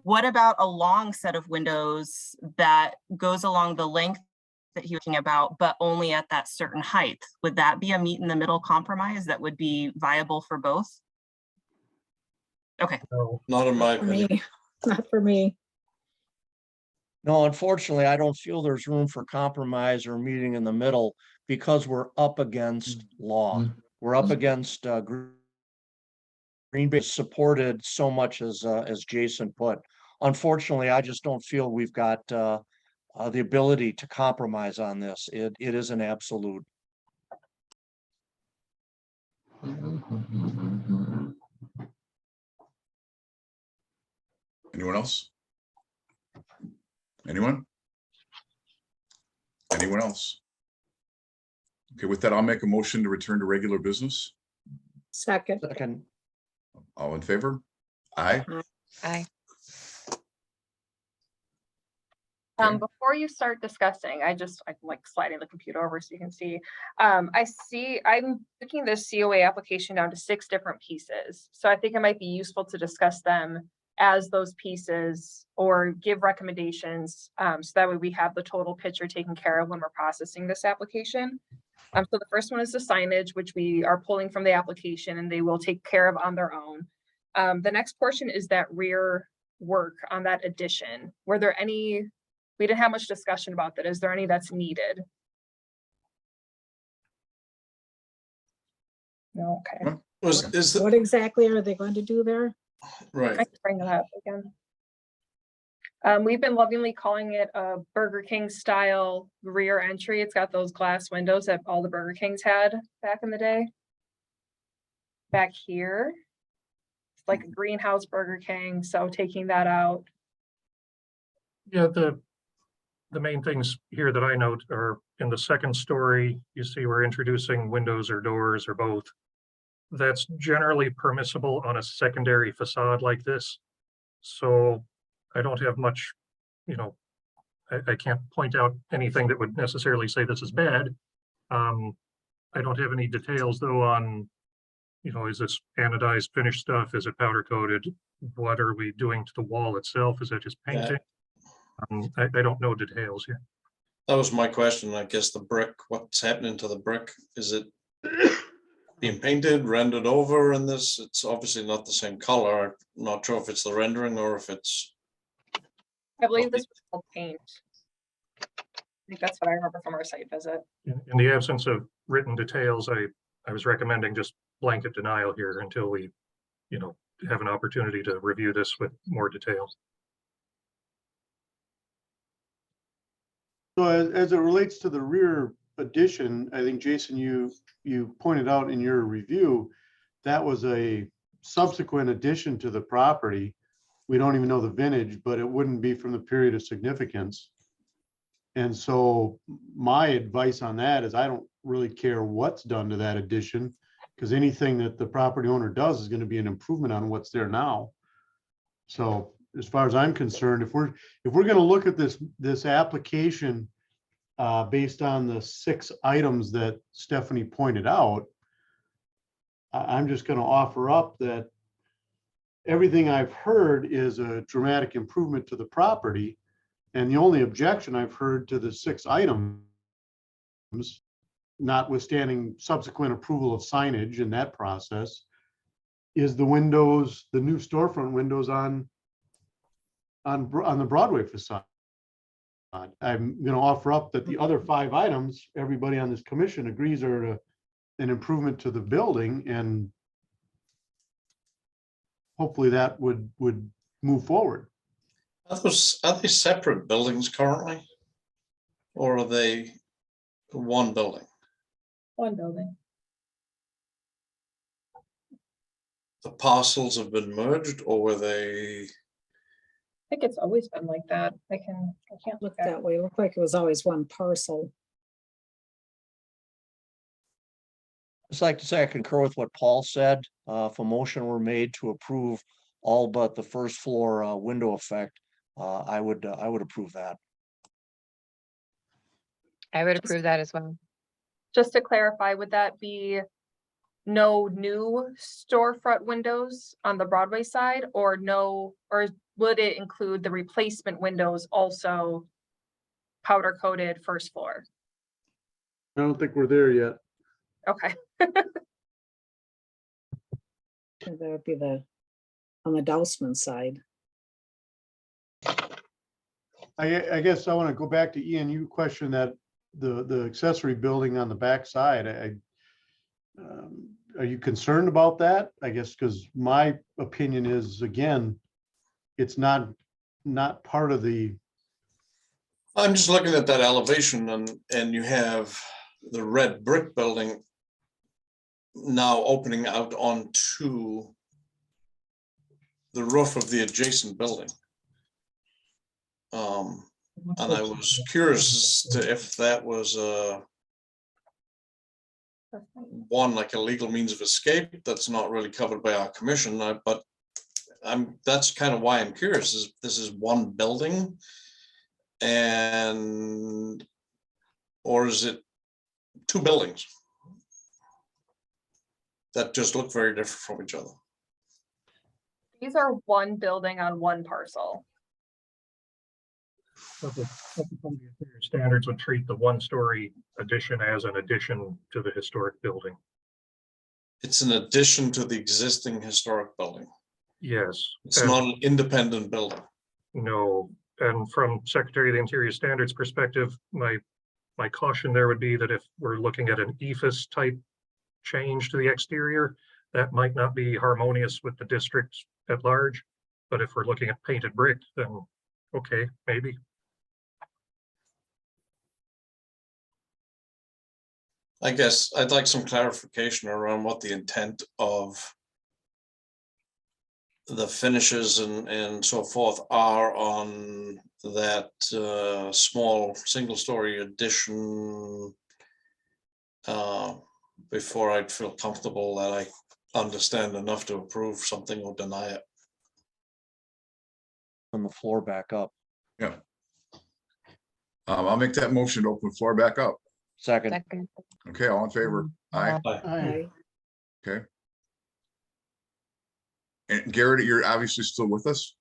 what about a long set of windows that goes along the length that you're talking about, but only at that certain height? Would that be a meet in the middle compromise that would be viable for both? Okay. So Not in my For opinion. me, not for me. No, unfortunately, I don't feel there's room for compromise or meeting in the middle because we're up against law. We're up against Green Bay supported so much as Jason put. Unfortunately, I just don't feel we've got the ability to compromise on this. It is an absolute. Anyone else? Anyone? Anyone else? Okay, with that, I'll make a motion to return to regular business. Second, Second, All in favor? Aye. Aye. Okay. Before you start discussing, I'm like sliding the computer over so you can see. I'm breaking this COA application down to 6 different pieces. So I think it might be useful to discuss them as those pieces or give recommendations. So that way we have the total picture taken care of when we're processing this application. So the first one is the signage, which we are pulling from the application and they will take care of on their own. The next portion is that rear work on that addition. Were there any? We didn't have much discussion about that. Is there any that's needed? No, okay. what exactly are they going to do there? Right. I can bring that up again. We've been lovingly calling it a Burger King style rear entry. It's got those glass windows that all the Burger Kings had back in the day. Back here, it's like a greenhouse Burger King, so taking that out. Yeah, the main things here that I note are in the second story, you see we're introducing windows or doors or both. That's generally permissible on a secondary facade like this. So I don't have much, I can't point out anything that would necessarily say this is bad. I don't have any details though on, is this anodized finished stuff? Is it powder coated? What are we doing to the wall itself? Is that just painting? I don't know details here. That was my question. I guess the brick, what's happening to the brick? Is it being painted, rendered over in this? It's obviously not the same color. I'm not sure if it's the rendering or if it's. I believe this was called paint. I think that's what I remember from our site visit. In the absence of written details, I was recommending just blanket denial here until we, have an opportunity to review this with more details. So as it relates to the rear addition, I think, Jason, you pointed out in your review, that was a subsequent addition to the property. We don't even know the vintage, but it wouldn't be from the period of significance. And so my advice on that is I don't really care what's done to that addition, because anything that the property owner does is going to be an improvement on what's there now. So as far as I'm concerned, if we're going to look at this application based on the 6 items that Stephanie pointed out, I'm just going to offer up that everything I've heard is a dramatic improvement to the property. And the only objection I've heard to the 6 items, notwithstanding subsequent approval of signage in that process, is the windows, the new storefront windows on the Broadway facade. I'm going to offer up that the other 5 items, everybody on this commission agrees are an improvement to the building, and hopefully that would move forward. Are they separate buildings currently? Or are they one building? One building. The parcels have been merged, or were they? I think it's always been like that. I can't look That way, it looked like it was always one parcel. just like to say I concur with what Paul said. If a motion were made to approve all but the first floor window effect, I would approve that. I would approve that as well. Just to clarify, would that be no new storefront windows on the Broadway side, or would it include the replacement windows also powder coated first floor? I don't think we're there yet. Okay. That would be on the Dousman side. I guess I want to go back to Ian, you questioned that the accessory building on the backside, are you concerned about that? I guess, because my opinion is, again, it's not part of the, I'm just looking at that elevation and you have the red brick building now opening out onto the roof of the adjacent building. And I was curious as to if that was one, like a legal means of escape that's not really covered by our commission, but that's kind of why I'm curious, is this is one building or is it two buildings that just look very different from each other? These are one building on one parcel. But the standards would treat the one-story addition as an addition to the historic building. It's an addition to the existing historic building. Yes. It's and- not an independent building. No, and from Secretary of the Interior Standards perspective, my caution there would be that if we're looking at an EFIS type change to the exterior, that might not be harmonious with the district at large. But if we're looking at painted brick, then okay, maybe. I guess I'd like some clarification around what the intent of the finishes and so forth are on that small single-story addition before I'd feel comfortable that I understand enough to approve something or deny it. On the floor back up. Yeah. I'll make that motion to open the floor back up. Second, Second. Okay, all in favor? Aye. Aye. Okay. And Garrett, you're obviously still with us?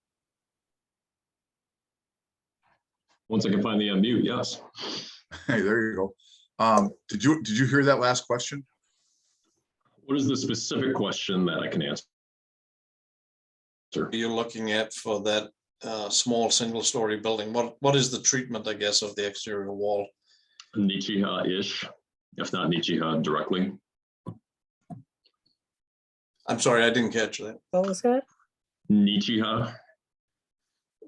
Once I can find the unmute, yes. Hey, there you go. Did you hear that last question? What is the specific question that I can answer? You're looking at for that small single-story building. What is the treatment, I guess, of the exterior wall? Nichiha-ish, if not Nichiha directly. I'm sorry, I didn't catch that. What was that? Nichiha,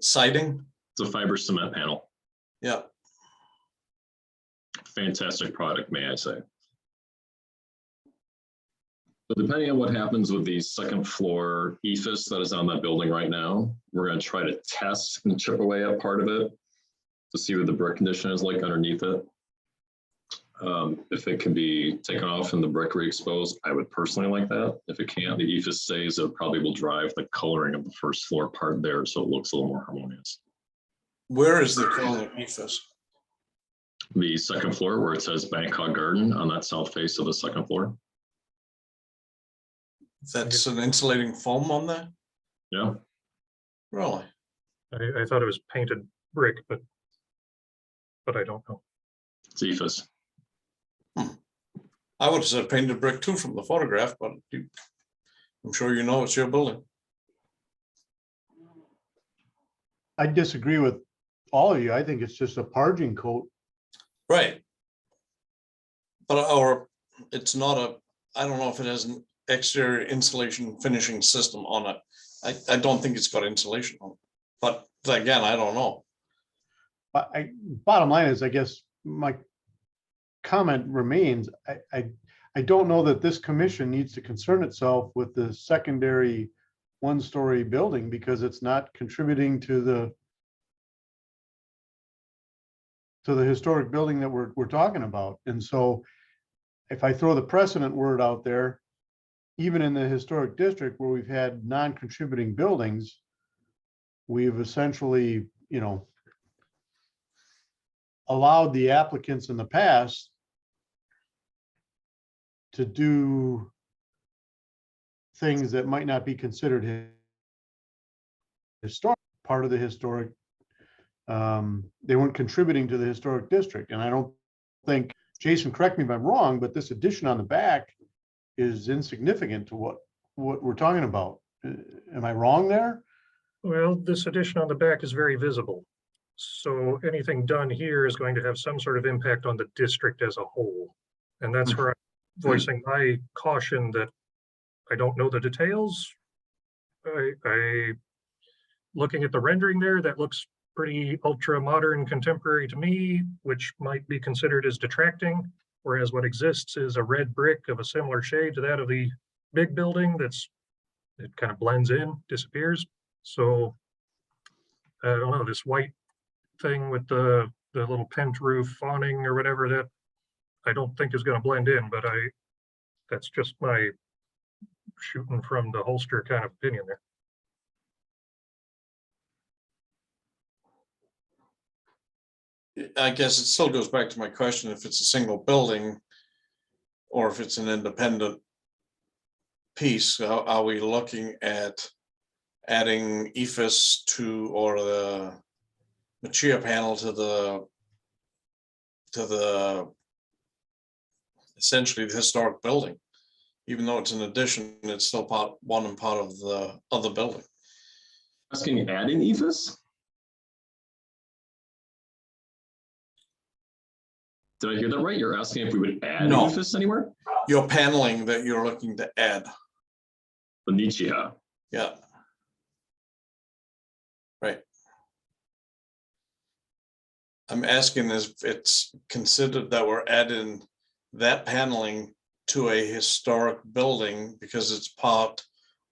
Siding? it's a fiber cement panel. Yeah. Fantastic product, may I say. But depending on what happens with the second floor ephes that is on that building right now, we're going to try to test and chip away at part of it to see what the brick condition is like underneath it. If it can be taken off and the brick re-exposed, I would personally like that. If it can't, the ephes stays, it probably will drive the coloring of the first floor part there so it looks a little more harmonious. Where is the current ephes? The second floor where it says Bangkok Garden on that south face of the second floor. That's an insulating foam on there? Yeah. Really? I thought it was painted brick, but I don't know. It's ephes. I would have said painted brick too from the photograph, but I'm sure you know it's your building. I disagree with all of you. I think it's just a parging coat. Right. But, or it's not I don't know if it has an exterior insulation finishing system on it. I don't think it's got insulation on it, but again, I don't know. But bottom line is, I guess my comment remains, I don't know that this commission needs to concern itself with the secondary one-story building because it's not contributing to the historic building that we're talking about. And so if I throw the precedent word out there, even in the historic district where we've had non-contributing buildings, we've essentially, allowed the applicants in the past to do things that might not be considered historic, part of the historic. They weren't contributing to the historic district. And I don't think, Jason, correct me if I'm wrong, but this addition on the back is insignificant to what we're talking about. Am I wrong there? Well, this addition on the back is very visible. So anything done here is going to have some sort of impact on the district as a whole. And that's where I'm voicing my caution that I don't know the details. Looking at the rendering there, that looks pretty ultra modern contemporary to me, which might be considered as detracting. Whereas what exists is a red brick of a similar shade to that of the big building it kind of blends in, disappears. So I don't know, this white thing with the little pent roof awning or whatever, that I don't think is going to blend in, but that's just my shooting from the holster kind of opinion there. I guess it still goes back to my question, if it's a single building or if it's an independent piece, are we looking at adding ephes to, or the Machia panel to the essentially the historic building? Even though it's an addition, it's still part of the other building. Asking adding ephes? Did I hear that right? You're asking if we would add No. ephes anywhere? Your paneling that you're looking to add, The Nichia. yeah. Right. I'm asking if it's considered that we're adding that paneling to a historic building because it's part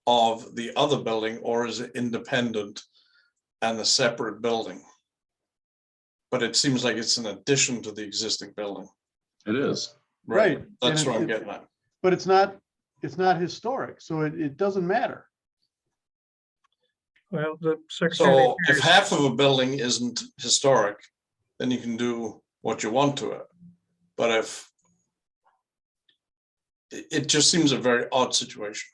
of the other building, or is it independent and a separate building? But it seems like it's an addition to the existing building. It is. Right. That's And what I'm it- getting at. But it's not historic, so it doesn't matter. Well, the secretary. So if half of a building isn't historic, then you can do what you want to it. But if it just seems a very odd situation.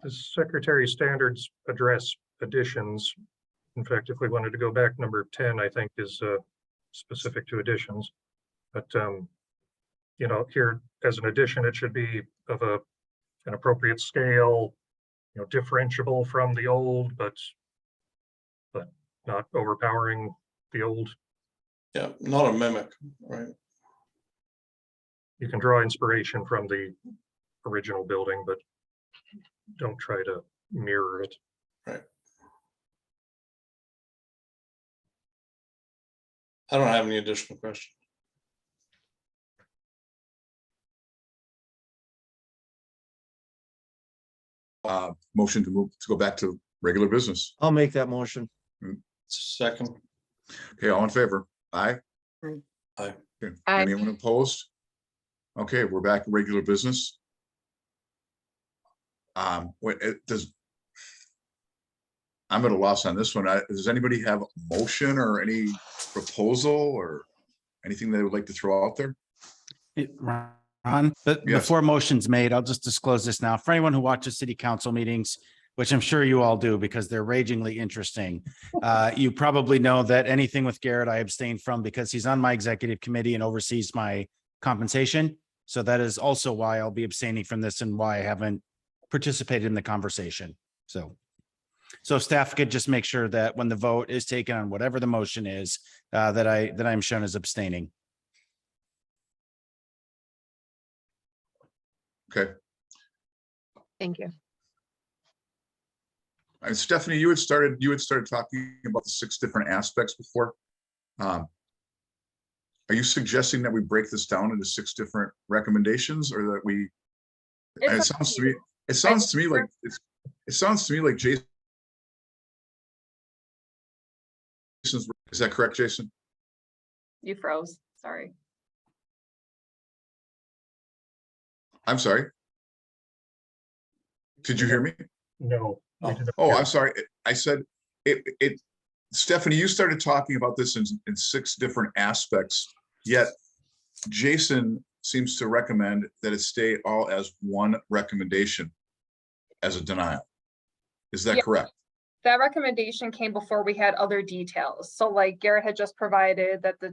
The secretary standards address additions. In fact, if we wanted to go back, number 10, I think is specific to additions. But, here as an addition, it should be of an appropriate scale, differentiable from the old, but not overpowering the old. Yeah, not a mimic, right? You can draw inspiration from the original building, but don't try to mirror it. Right. I don't have any additional questions. Motion to go back to regular business. I'll make that motion. Second, Okay, all in favor? Aye. Aye. Aye. Okay, Aye. anyone opposed? Okay, we're back to regular business. Wait, I'm at a loss on this one. Does anybody have a motion or any proposal or anything they would like to throw out there? Ron, but Yes. before motion's made, I'll just disclose this now. For anyone who watches city council meetings, which I'm sure you all do because they're ragingly interesting. You probably know that anything with Garrett, I abstain from because he's on my executive committee and oversees my compensation. So that is also why I'll be abstaining from this and why I haven't participated in the conversation. So staff could just make sure that when the vote is taken on whatever the motion is, that I'm shown as abstaining. Okay, Thank you. and Stephanie, you had started talking about the 6 different aspects before. Are you suggesting that we break this down into 6 different recommendations, or that we? It's It up sounds to to me, you. it sounds to me like Jason. Is that correct, Jason? You froze, sorry. I'm sorry. Did you hear me? No. we did not Oh, hear. I'm sorry. I said it. Stephanie, you started talking about this in 6 different aspects, yet Jason seems to recommend that it stay all as one recommendation as a denial. Is that Yeah. correct? That recommendation came before we had other details. So like Garrett had just provided that the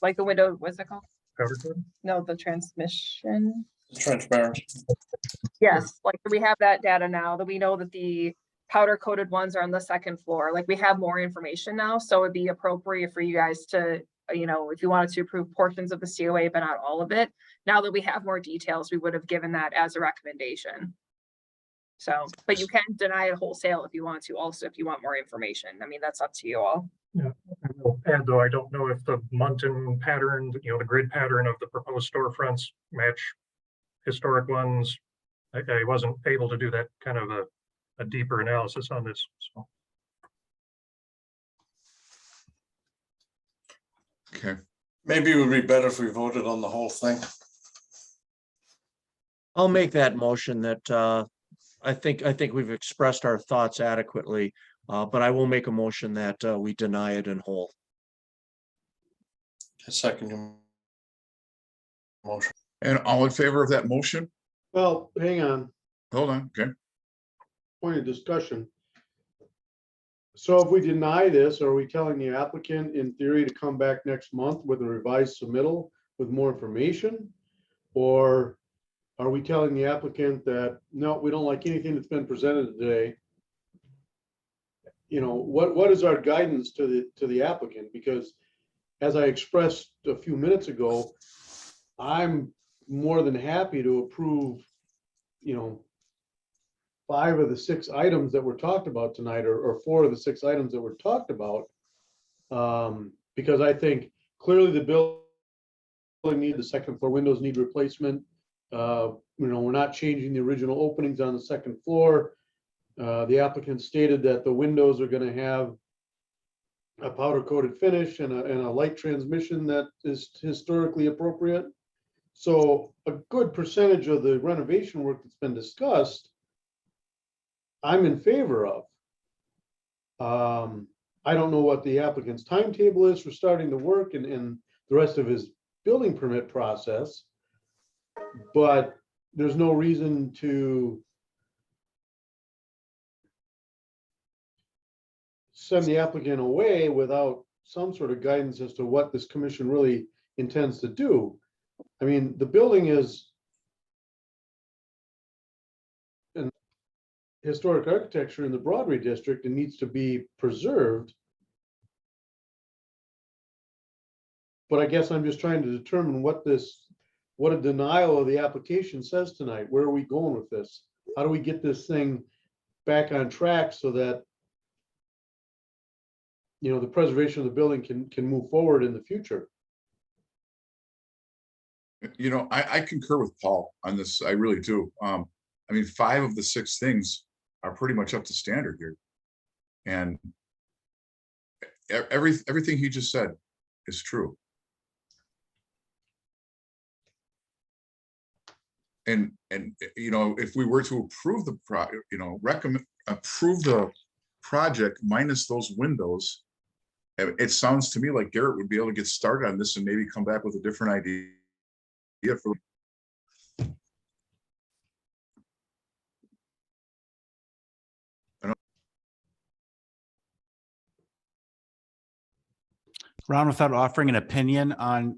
like the window, what's it called? Powder coating? No, the transmission. transparent. Yes, like we have that data now that we know that powder coated ones are on the second floor. Like, we have more information now, so it'd be appropriate for you guys to, you know, if you wanted to approve portions of the COA, but not all of it. Now that we have more details, we would have given that as a recommendation. So, but you can deny it wholesale if you want to, also, if you want more information. I mean, that's up to you all. Yeah, I will add though, I don't know if the Muntin pattern, you know, the grid pattern of the proposed storefronts match historic ones. I wasn't able to do that kind of a deeper analysis on this, so. Okay, Maybe it would be better if we voted on the whole thing. I'll make that motion that I think we've expressed our thoughts adequately, but I will make a motion that we deny it in whole. A second your motion. and all in favor of that motion? Well, hang on, Hold on, okay. point of discussion. So if we deny this, are we telling the applicant in theory to come back next month with a revised submittal with more information? Or are we telling the applicant that, no, we don't like anything that's been presented today? You know, what is our guidance to the applicant? Because as I expressed a few minutes ago, I'm more than happy to approve, you know, 5 of the 6 items that were talked about tonight, or 4 of the 6 items that were talked about. Because I think clearly the building need, the second floor windows need replacement. You know, we're not changing the original openings on the second floor. The applicant stated that the windows are gonna have a powder coated finish and a light transmission that is historically appropriate. So a good percentage of the renovation work that's been discussed, I'm in favor of. I don't know what the applicant's timetable is for starting the work and the rest of his building permit process, but there's no reason to send the applicant away without some sort of guidance as to what this commission really intends to do. I mean, the building is an historic architecture in the Broadway district and needs to be preserved. But I guess I'm just trying to determine what a denial of the application says tonight. Where are we going with this? How do we get this thing back on track so that, you know, the preservation of the building can move forward in the future? You know, I concur with Paul on this. I really do. I mean, 5 of the 6 things are pretty much up to standard here. And everything he just said is true. And you know, if we were to approve the approve the project minus those windows, it sounds to me like Garrett would be able to get started on this and maybe come back with a different idea for. Ron, without offering an opinion on,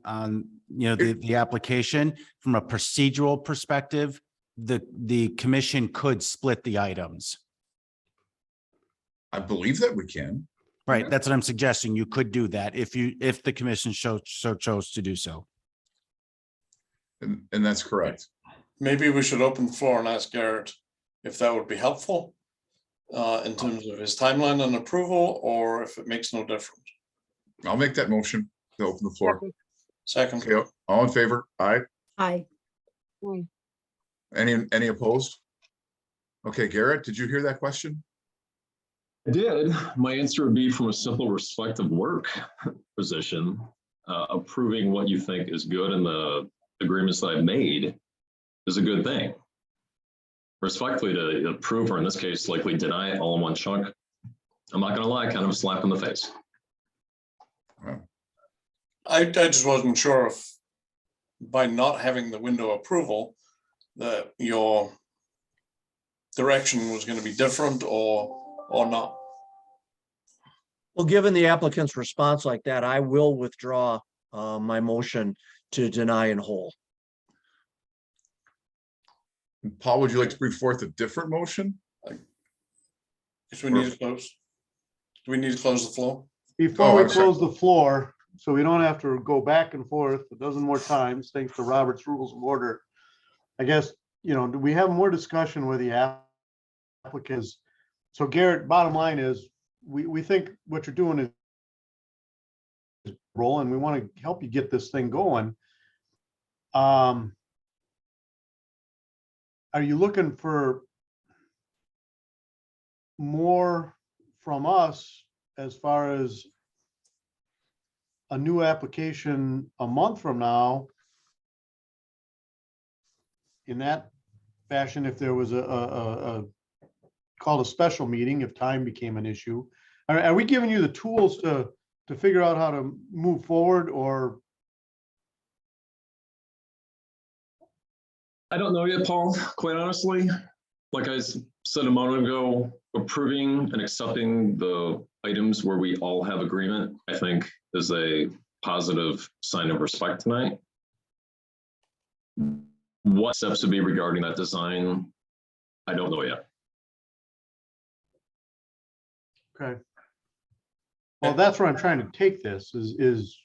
you know, the application, from a procedural perspective, the commission could split the items. I believe that we can. Right, that's what I'm suggesting. You could do that if the commission so chose to do so. And that's correct. Maybe we should open the floor and ask Garrett if that would be helpful in terms of his timeline and approval, or if it makes no difference. I'll make that motion to open the floor. Second. Okay, all in favor? Aye. Aye. Any opposed? Okay, Garrett, did you hear that question? I did. My answer would be from a simple respective work position, approving what you think is good in the agreements that I've made is a good thing. Respectfully, to approve, or in this case, likely deny it all in one chunk, I'm not gonna lie, kind of a slap in the face. I just wasn't sure if by not having the window approval, that your direction was going to be different or not. Well, given the applicant's response like that, I will withdraw my motion to deny in whole. Paul, would you like to bring forth a different motion? Because we need to close. Do we need to close the floor? Before Oh, we I'm sorry. close the floor, so we don't have to go back and forth a dozen more times, thanks to Robert's Rules of Order. I guess, do we have more discussion with the applicants? So Garrett, bottom line is, we think what you're doing is rolling. We want to help you get this thing going. Are you looking for more from us as far as a new application a month from now? In that fashion, if there was called a special meeting, if time became an issue, are we giving you the tools to figure out how to move forward, or? I don't know yet, Paul, quite honestly. Like I said a moment ago, approving and accepting the items where we all have agreement, I think is a positive sign of respect tonight. What steps to be regarding that design, I don't know yet. Okay. Well, that's where I'm trying to take this is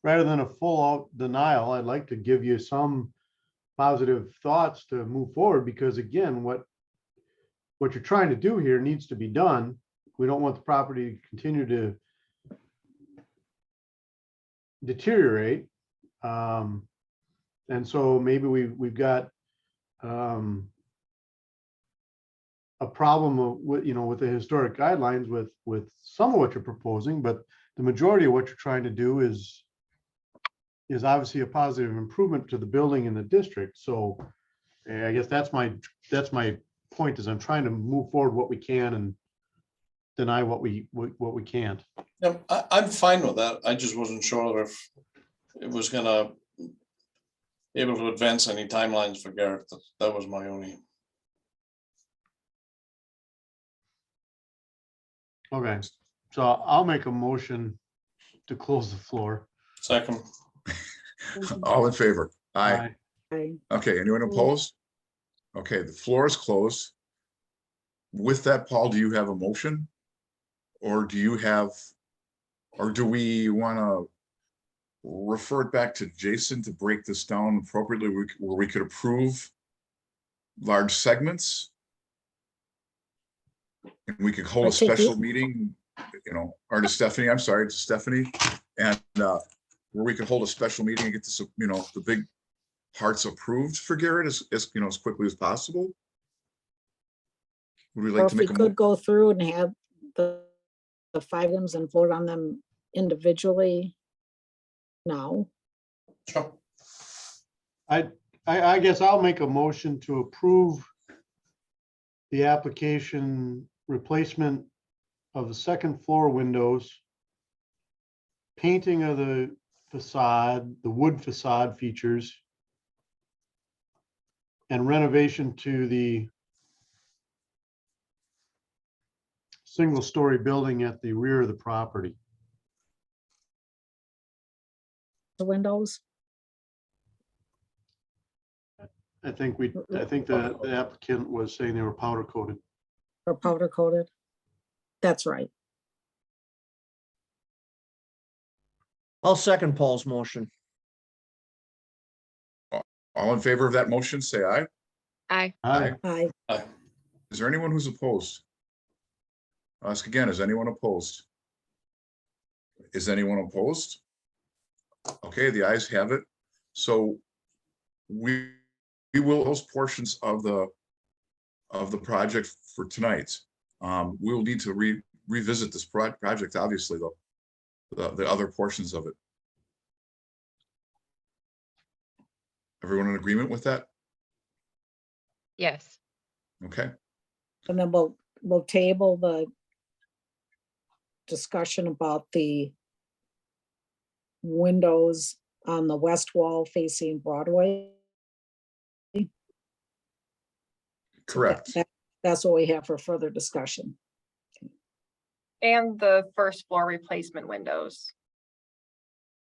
rather than a full out denial, I'd like to give you some positive thoughts to move forward, because again, what you're trying to do here needs to be done. We don't want the property to continue to deteriorate. And so maybe we've got a problem with the historic guidelines with some of what you're proposing, but the majority of what you're trying to do is obviously a positive improvement to the building in the district. So I guess that's my point, is I'm trying to move forward what we can and deny what we can't. Yeah, I'm fine with that. I just wasn't sure if it was gonna be able to advance any timelines for Garrett. That was my only. Okay, so I'll make a motion to close the floor. Second. All in favor? Aye. I- Okay, anyone opposed? Okay, the floor is closed. With that, Paul, do you have a motion? Or do we want to refer it back to Jason to break this down appropriately where we could approve large segments? And we could hold I a think special meeting, or to Stephanie, I'm sorry, to Stephanie, and where we could hold a special meeting and get this, the big parts approved for Garrett as quickly as possible. Would we Or like if to we make a could go through and have the 5 items and vote on them individually now. Sure. I guess I'll make a motion to approve the application replacement of the second floor windows, painting of the facade, the wood facade features, and renovation to the single-story building at the rear of the property. The windows, I think the applicant was saying they were powder coated. or powder coated. That's right. I'll second Paul's motion. All in favor of that motion, say aye. Aye. Aye. I, Is there anyone who's opposed? I'll ask again, is anyone opposed? Is anyone opposed? Okay, the ayes have it. So we will those portions of the project for tonight. We will need to revisit this project, obviously, though, the other portions of it. Everyone in agreement with that? Yes. Okay, and then we'll table the discussion about the windows on the west wall facing Broadway. correct. That's what we have for further discussion. And the first floor replacement windows.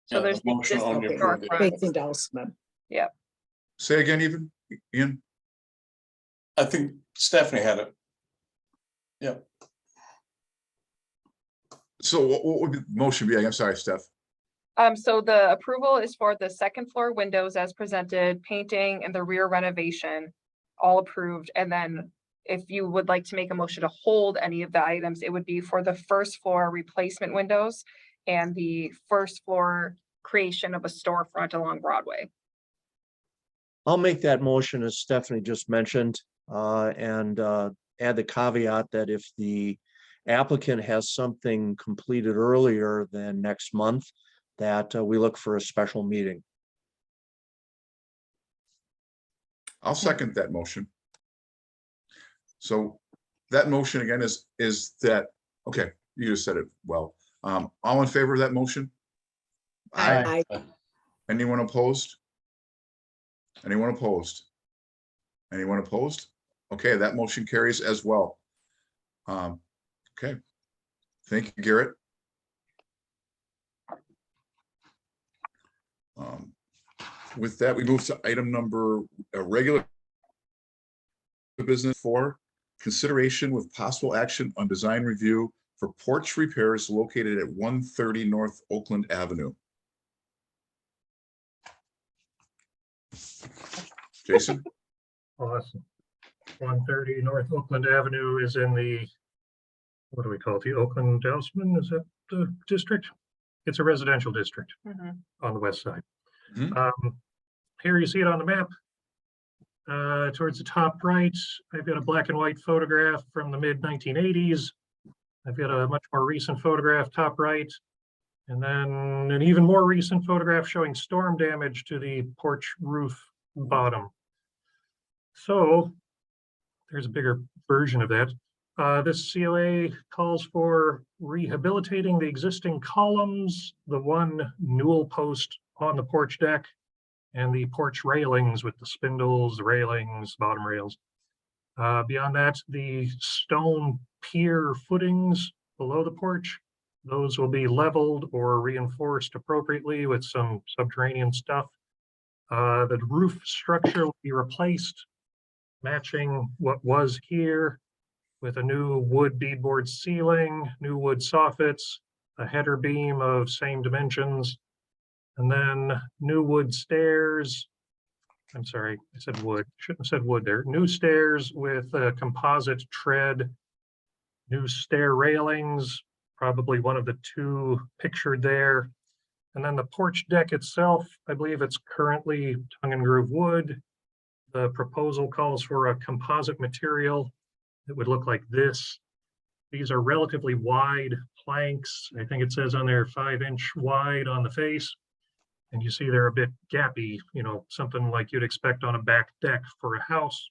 So Yeah, there's the motion existing on your storefronts. program. Facing Dousman. Say again, Ian? I think Stephanie had it. Yeah. So what would the motion be? I'm sorry, Steph. So the approval is for the second floor windows as presented, painting and the rear renovation, all approved. And then if you would like to make a motion to hold any of the items, it would be for the first floor replacement windows and the first floor creation of a storefront along Broadway. I'll make that motion as Stephanie just mentioned, and add the caveat that if the applicant has something completed earlier than next month, that we look for a special meeting. I'll second that motion. So that motion again is that, okay, you just said it well. All in favor of that motion? I, Anyone opposed? Anyone opposed? Anyone opposed? Okay, that motion carries as well. Okay. Thank you, Garrett. With that, we move to item number regular business 4, consideration with possible action on design review for porch repairs located at 130 North Oakland Avenue. Jason? Awesome. 130 North Oakland Avenue is in the, what do we call it? The Oakland Dousman, is that the district? It's a residential district on the west side. Here you see it on the map. Towards the top right, I've got a black and white photograph from the mid 1980s. I've got a much more recent photograph top right, and then an even more recent photograph showing storm damage to the porch roof bottom. So there's a bigger version of that. This COA calls for rehabilitating the existing columns, the one newel post on the porch deck, and the porch railings with the spindles, the railings, bottom rails. Beyond that, the stone pier footings below the porch, those will be leveled or reinforced appropriately with some subterranean stuff. The roof structure will be replaced, matching what was here, with a new wood beadboard ceiling, new wood soffits, a header beam of same dimensions, and then new wood stairs. I'm sorry, I said wood, shouldn't have said wood there. New stairs with a composite tread, new stair railings, probably one of the two pictured there. And then the porch deck itself, I believe it's currently tongue and groove wood. The proposal calls for a composite material that would look like this. These are relatively wide planks. I think it says on there 5-inch wide on the face. And you see they're a bit gappy, you know, something like you'd expect on a back deck for a house.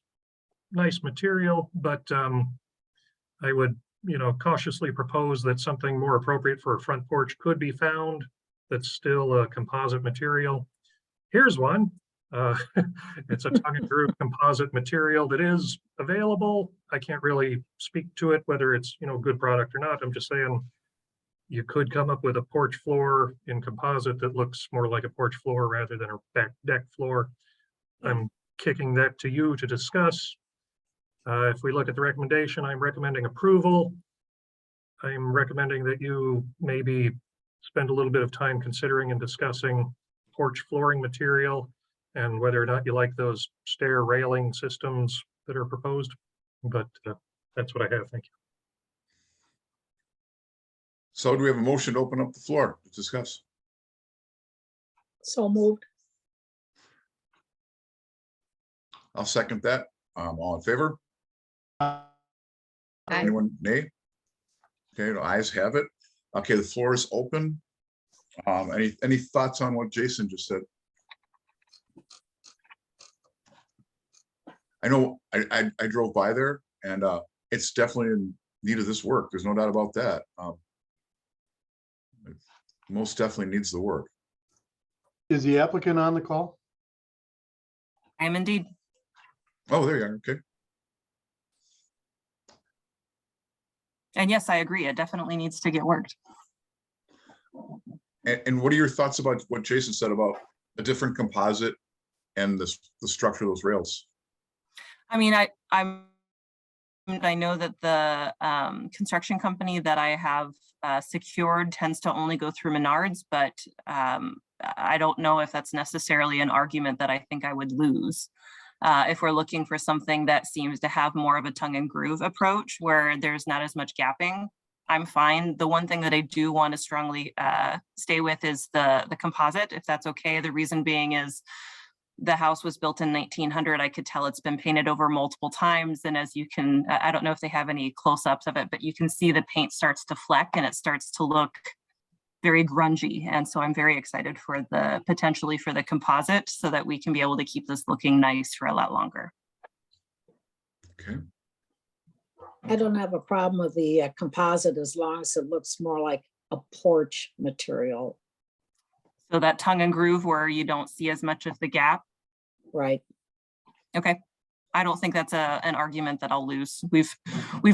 Nice material, but I would, you know, cautiously propose that something more appropriate for a front porch could be found that's still a composite material. Here's one. It's a tongue and groove composite material that is available. I can't really speak to it, whether it's, you know, good product or not. I'm just saying you could come up with a porch floor in composite that looks more like a porch floor rather than a back deck floor. I'm kicking that to you to discuss. If we look at the recommendation, I'm recommending approval. I'm recommending that you maybe spend a little bit of time considering and discussing porch flooring material and whether or not you like those stair railing systems that are proposed. But that's what I have. Thank you. So do we have a motion to open up the floor to discuss? so moved. I'll second that. All in favor? Aye. Anyone nay? Okay, the ayes have it. Okay, the floor is open. Any thoughts on what Jason just said? I know I drove by there and it's definitely in need of this work. There's no doubt about that. It most definitely needs the work. Is the applicant on the call? I am indeed. Oh, there you are. Okay. And yes, I agree. It definitely needs to get worked. And what are your thoughts about what Jason said about a different composite and the structure of those rails? I mean, I know that the construction company that I have secured tends to only go through Menards, but I don't know if that's necessarily an argument that I think I would lose. If we're looking for something that seems to have more of a tongue and groove approach where there's not as much gapping, I'm fine. The one thing that I do want to strongly stay with is the composite, if that's okay. The reason being is the house was built in 1900. I could tell it's been painted over multiple times. And as you can, I don't know if they have any close-ups of it, but you can see the paint starts to fleck and it starts to look very grungy. And so I'm very excited for the potentially for the composite so that we can be able to keep this looking nice for a lot longer. Okay, I don't have a problem with the composite as long as it looks more like a porch material, So that tongue and groove where you don't see as much of the gap. right? Okay. I don't think that's an argument that I'll lose. We've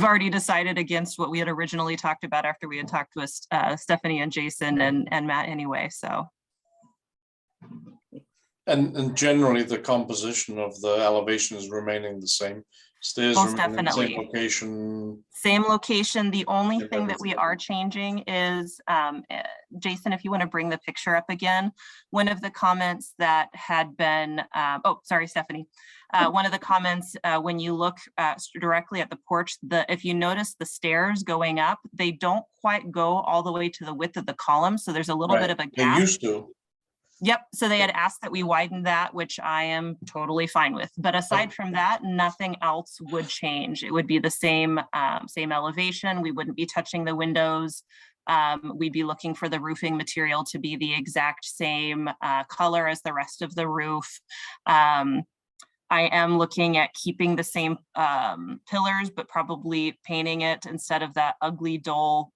already decided against what we had originally talked about after we had talked with Stephanie and Jason and Matt anyway, so. And generally, the composition of the elevation is remaining the same. Stairs Most remain in the same definitely. location. Same location. The only Yep, thing that we everything. are changing is, Jason, if you want to bring the picture up again, one of the comments that had been, oh, sorry, Stephanie. One of the comments, when you look directly at the porch, if you notice the stairs going up, they don't quite go all the way to the width of the column. So there's a little bit Right. of a They gap. used to. Yep, so they had asked that we widen that, which I am totally fine with. But aside from that, nothing else would change. It would be the same, same elevation. We wouldn't be touching the windows. We'd be looking for the roofing material to be the exact same color as the rest of the roof. I am looking at keeping the same pillars, but probably painting it instead of that ugly dull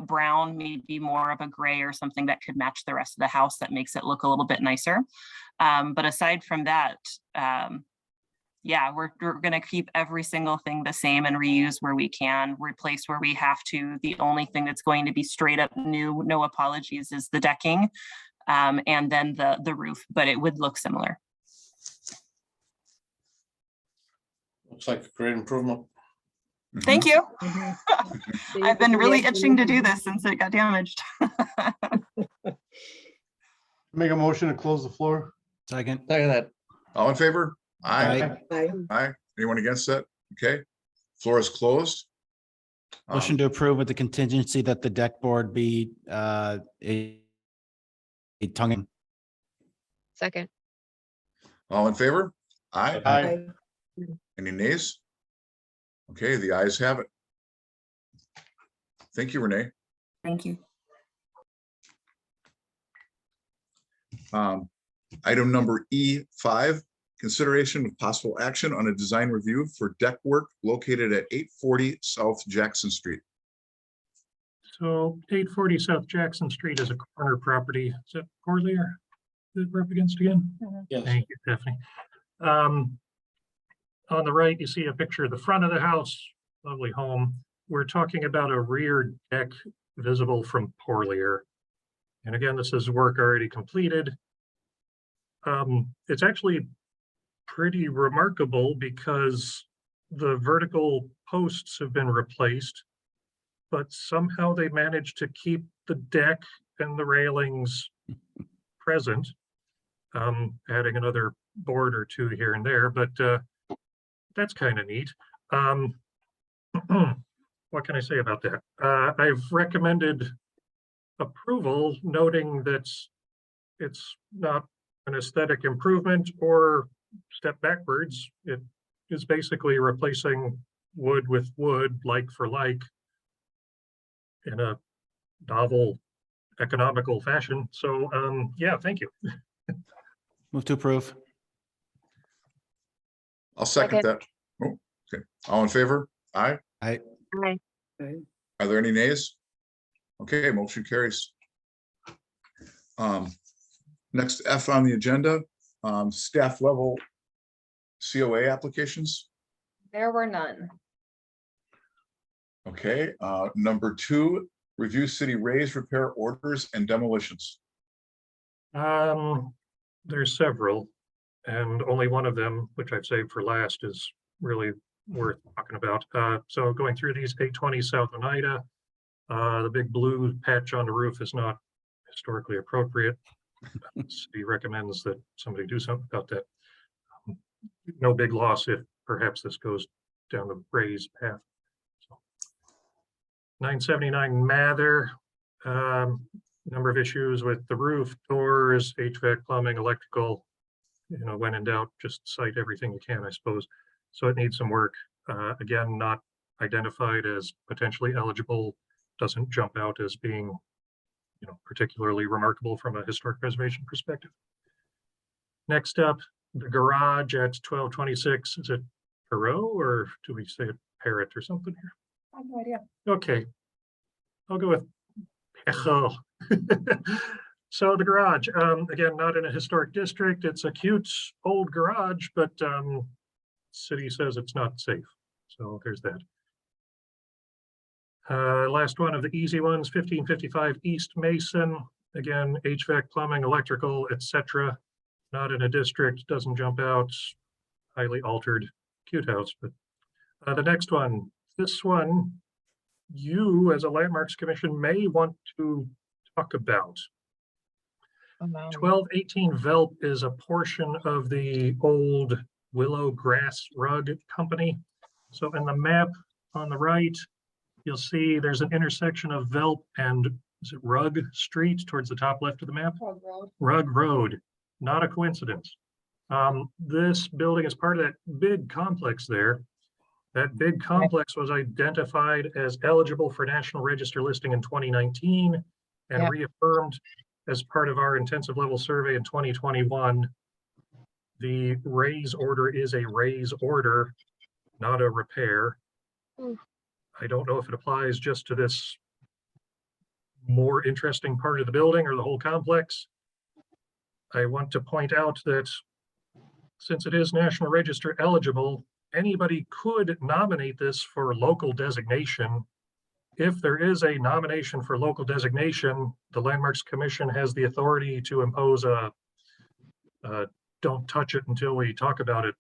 brown, maybe more of a gray or something that could match the rest of the house that makes it look a little bit nicer. But aside from that, yeah, we're gonna keep every single thing the same and reuse where we can, replace where we have to. The only thing that's going to be straight up new, no apologies, is the decking and then the roof, but it would look similar. Looks like a great improvement. Thank you. Mhm. I've been really itching to do this since it got damaged. Make a motion to close the floor. Second. Second that. all in favor? Aye. Aye. Aye. Anyone against that? Okay, floor is closed. Motion to approve with the contingency that the deck board be a tongue. Second, All in favor? Aye. Aye. Any nays? Okay, the ayes have it. Thank you, Renee. Thank you. Item number E5, consideration of possible action on a design review for deck work located at 840 South Jackson Street. So 840 South Jackson Street is a corner property. Is that Corlier that we're up against again? Yes. Thank you, Stephanie. On the right, you see a picture of the front of the house, lovely home. We're talking about a rear deck visible from Corlier. And again, this is work already completed. It's actually pretty remarkable because the vertical posts have been replaced, but somehow they managed to keep the deck and the railings present, adding another board or two here and there, but that's kind of neat. What can I say about that? I've recommended approval, noting that it's not an aesthetic improvement or step backwards. It is basically replacing wood with wood, like for like, in a novel, economical fashion. So, yeah, thank you. Move to approve. I'll second Second. that. Oh, okay, all in favor? Aye. aye, Are there any nays? Okay, motion carries. Next F on the agenda, staff level COA applications. There were none. Okay, number 2, review city raise, repair orders and demolitions. There's several, and only one of them, which I've saved for last, is really worth talking about. So going through these, 820 South Oneida, The big blue patch on the roof is not historically appropriate. He recommends that somebody do something about that. No big loss if perhaps this goes down the raised path. So, 979 Mather, number of issues with the roof, doors, HVAC, plumbing, electrical. When in doubt, just cite everything you can, I suppose. So it needs some work. Again, not identified as potentially eligible, doesn't jump out as being, particularly remarkable from a historic preservation perspective. Next up, the garage at 1226. Is it Perot or do we say it Parrot or something here? I have no idea. Okay, I'll go with Perot. So the garage, again, not in a historic district. It's a cute old garage, but city says it's not safe. So there's that. Last one of the easy ones, 1555 East Mason. Again, HVAC, plumbing, electrical, etc. Not in a district, doesn't jump out. Highly altered, cute house. But the next one, this one, you as a Landmarks Commission may want to talk about. 1218 Velp is a portion of the old Willow Grass Rug Company. So in the map on the right, you'll see there's an intersection of Velp and is it Rug Street towards the top left of the map? Rug Road. Rug Road, not a coincidence. This building is part of that big complex there. That big complex was identified as eligible for National Register listing in 2019 and reaffirmed as part of our intensive level survey in 2021. The raise order is a raise order, not a repair. I don't know if it applies just to this more interesting part of the building or the whole complex. I want to point out that since it is National Register eligible, anybody could nominate this for local designation. If there is a nomination for local designation, the Landmarks Commission has the authority to impose a don't touch it until we talk about it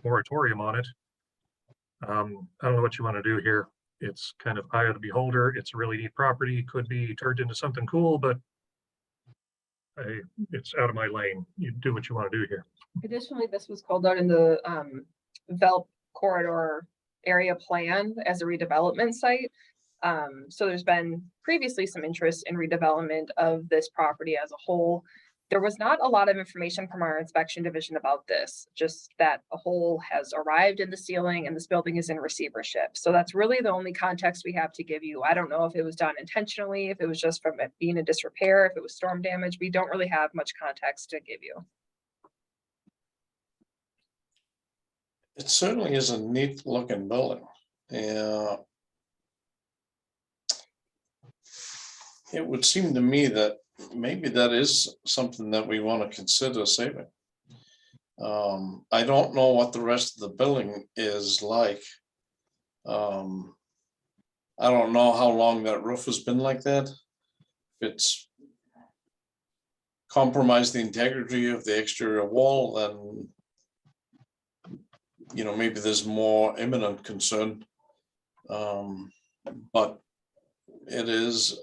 moratorium on it. I don't know what you want to do here. It's kind of eye of the beholder. It's a really neat property, could be turned into something cool, but it's out of my lane. You do what you want to do here. Additionally, this was called out in the Velp corridor area plan as a redevelopment site. So there's been previously some interest in redevelopment of this property as a whole. There was not a lot of information from our inspection division about this, just that a hole has arrived in the ceiling and this building is in receivership. So that's really the only context we have to give you. I don't know if it was done intentionally, if it was just from it being in disrepair, if it was storm damage. We don't really have much context to give you. It certainly is a neat looking building. Yeah. It would seem to me that maybe that is something that we want to consider saving. I don't know what the rest of the building is like. I don't know how long that roof has been like that. If it's compromised the integrity of the exterior wall, then maybe there's more imminent concern. But it is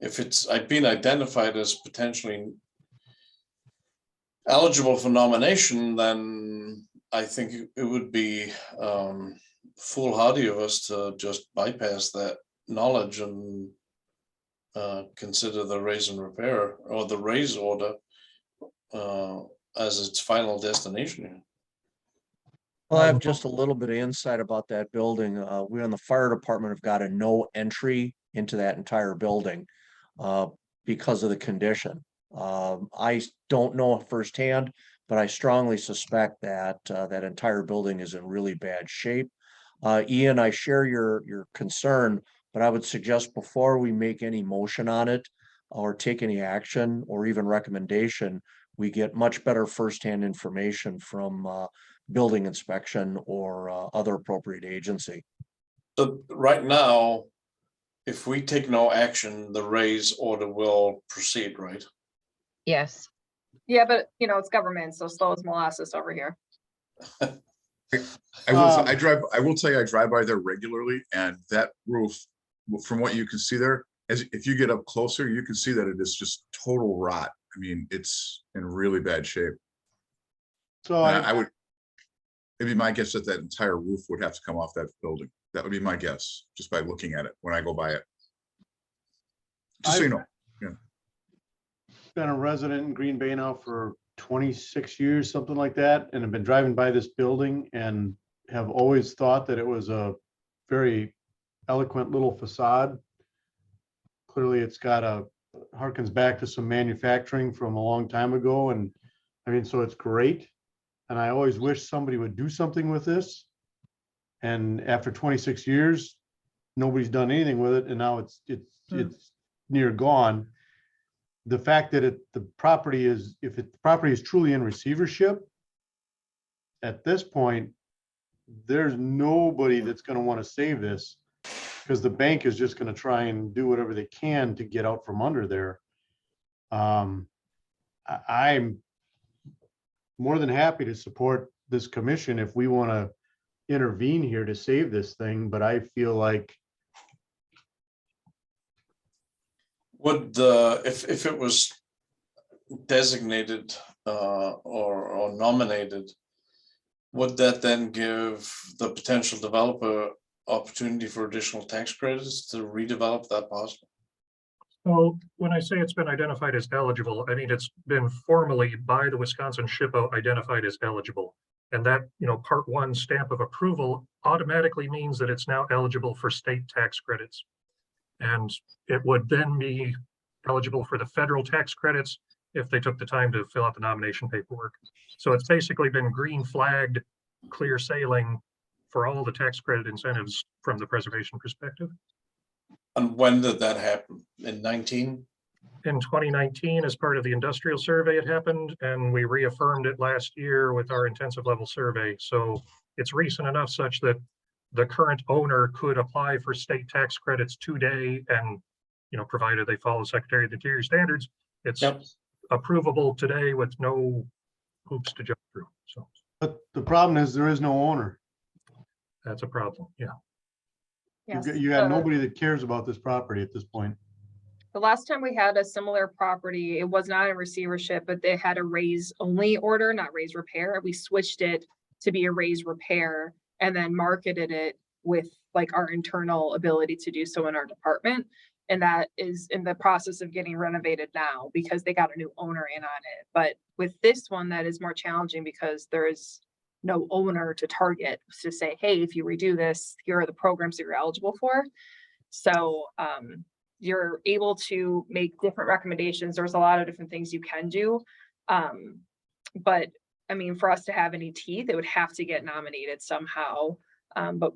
if it's been identified as potentially eligible for nomination, then I think it would be foolhardy of us to just bypass that knowledge and consider the raise and repair or the raise order as its final destination. Well, I have just a little bit of insight about that building. We on the fire department have got a no entry into that entire building because of the condition. I don't know firsthand, but I strongly suspect that that entire building is in really bad shape. Ian, I share your concern, but I would suggest before we make any motion on it or take any action or even recommendation, we get much better firsthand information from building inspection or other appropriate agency. So right now, if we take no action, the raise order will proceed, right? Yes. Yeah, but it's government, so slow as molasses over here. I will tell you, I drive by there regularly, and that roof from what you can see there, as if you get up closer, you can see that it is just total rot. I mean, it's in really bad shape. So And I would, it'd be my guess that that entire roof would have to come off that building. That would be my guess, just by looking at it when I go by it. Just so you know. been a resident in Green Bay now for 26 years, something like that, and have been driving by this building and have always thought that it was a very eloquent little facade. Clearly, it's got harkens back to some manufacturing from a long time ago, and I mean, so it's great. And I always wish somebody would do something with this. And after 26 years, nobody's done anything with it, and now it's near gone. The fact that the property is, if the property is truly in receivership, at this point, there's nobody that's gonna wanna save this, because the bank is just gonna try and do whatever they can to get out from under there. I'm more than happy to support this commission if we wanna intervene here to save this thing, but I feel like Would if it was designated or nominated, would that then give the potential developer opportunity for additional tax credits to redevelop that parcel? So when I say it's been identified as eligible, I mean, it's been formally by the Wisconsin SHPO identified as eligible. And that, part 1 stamp of approval automatically means that it's now eligible for state tax credits. And it would then be eligible for the federal tax credits if they took the time to fill out the nomination paperwork. So it's basically been green flagged, clear sailing for all the tax credit incentives from the preservation perspective. And when did that happen? In 19? In 2019, as part of the industrial survey, it happened, and we reaffirmed it last year with our intensive level survey. So it's recent enough such that the current owner could apply for state tax credits today, and provided they follow Secretary of the Interior standards, it's approvable today with no hoops to jump through. So, but the problem is there is no owner. that's a problem. Yeah. Yes, You got nobody that cares about this property at this point. the last time we had a similar property, it was not in receivership, but they had a raise only order, not raise repair. We switched it to be a raise repair and then marketed it with like our internal ability to do so in our department. And that is in the process of getting renovated now because they got a new owner in on it. But with this one, that is more challenging because there is no owner to target to say, hey, if you redo this, here are the programs that you're eligible for. So you're able to make different recommendations. There's a lot of different things you can do. But I mean, for us to have any teeth, it would have to get nominated somehow. But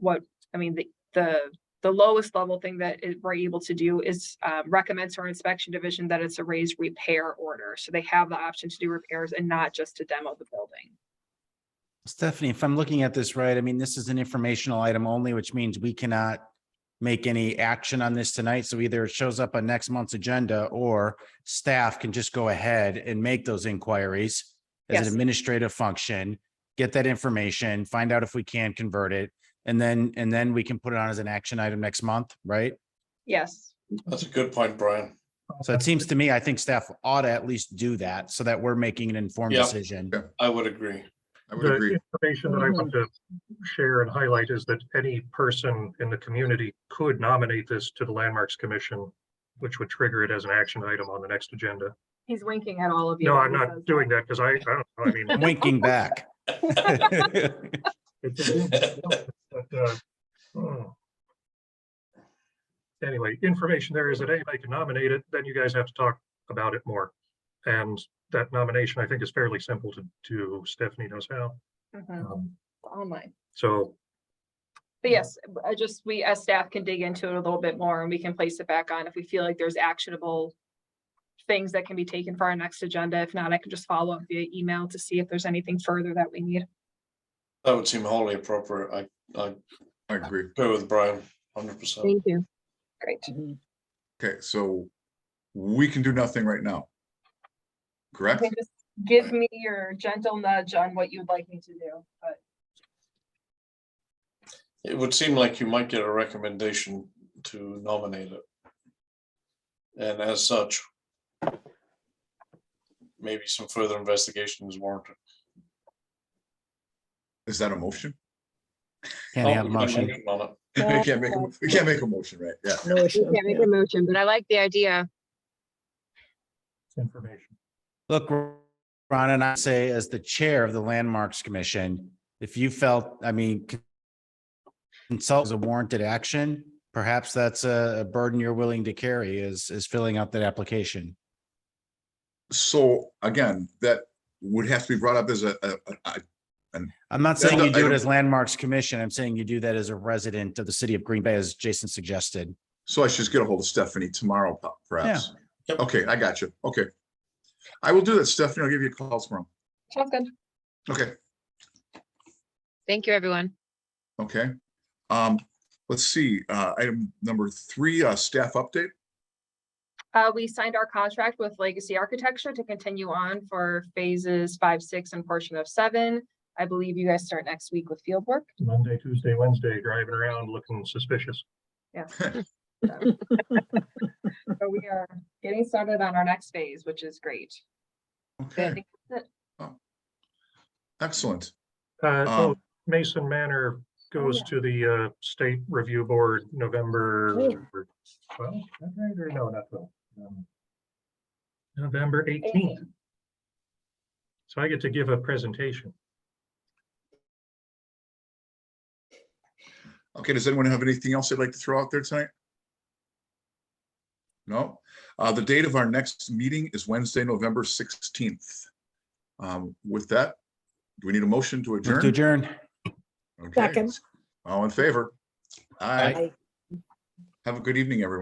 the lowest level thing that we're able to do is recommend to our inspection division that it's a raised repair order. So they have the option to do repairs and not just to demo the building. Stephanie, if I'm looking at this right, I mean, this is an informational item only, which means we cannot make any action on this tonight. So either it shows up on next month's agenda or staff can just go ahead and make those inquiries as an Yes. administrative function, get that information, find out if we can convert it. And then we can put it on as an action item next month, right? Yes. That's a good point, Brian. So it seems to me, I think staff ought to at least do that so that we're making an informed Yeah. decision. I would agree. I would The agree. information that I want to share and highlight is that any person in the community could nominate this to the Landmarks Commission, which would trigger it as an action item on the next agenda. He's winking at all of you. No, when I'm he not says doing that. that because I don't know, I mean. I'm winking back. Anyway, information there is that anybody can nominate it, then you guys have to talk about it more. And that nomination, I think, is fairly simple to do. Stephanie knows how. Mhm. Online. So But yes, we as staff can dig into it a little bit more and we can place it back on if we feel like there's actionable things that can be taken for our next agenda. If not, I can just follow up via email to see if there's anything further that we need. That would seem wholly appropriate. I I agree. go with Brian, 100%. Thank you. Great. Okay, so we can do nothing right now. Correct? Okay, just give me your gentle nudge on what you'd like me to do, but It would seem like you might get a recommendation to nominate it. And as such, maybe some further investigation is warranted. Is that a motion? Can't have a Oh, we can motion. make it on it. We can't make a motion, right? Yeah. No We issue. can't make yeah. a motion, but I like the idea. Information. Look, Ron, and I say as the chair of the Landmarks Commission, if you felt, I mean, consult as a warranted action, perhaps that's a burden you're willing to carry is filling out that application. So again, that would have to be brought up as I'm not saying Yeah, you I do it don't- as Landmarks Commission. I'm saying you do that as a resident of the city of Green Bay, as Jason suggested. so I should just get a hold of Stephanie tomorrow, perhaps. Yep. Okay, I got you. Okay. I will do that, Stephanie. I'll give you a call tomorrow. Sounds good. Okay, Thank you, everyone. okay. Let's see, item number 3, staff update. We signed our contract with Legacy Architecture to continue on for phases 5, 6, and portion of 7. I believe you guys start next week with field work. Monday, Tuesday, Wednesday, driving around looking suspicious. Yeah. So we are getting started on our next phase, which is great. I Okay, think that's it. excellent. So Mason Manor goes to the state review board November 12th, is that right? Or no, not 12. November 18th. So I get to give a presentation. Okay, does anyone have anything else they'd like to throw out there tonight? No? The date of our next meeting is Wednesday, November 16th. With that, do we need a motion to Move to adjourn? adjourn. Okay. Second. All in favor? Aye. Aye. Have a good evening, everyone.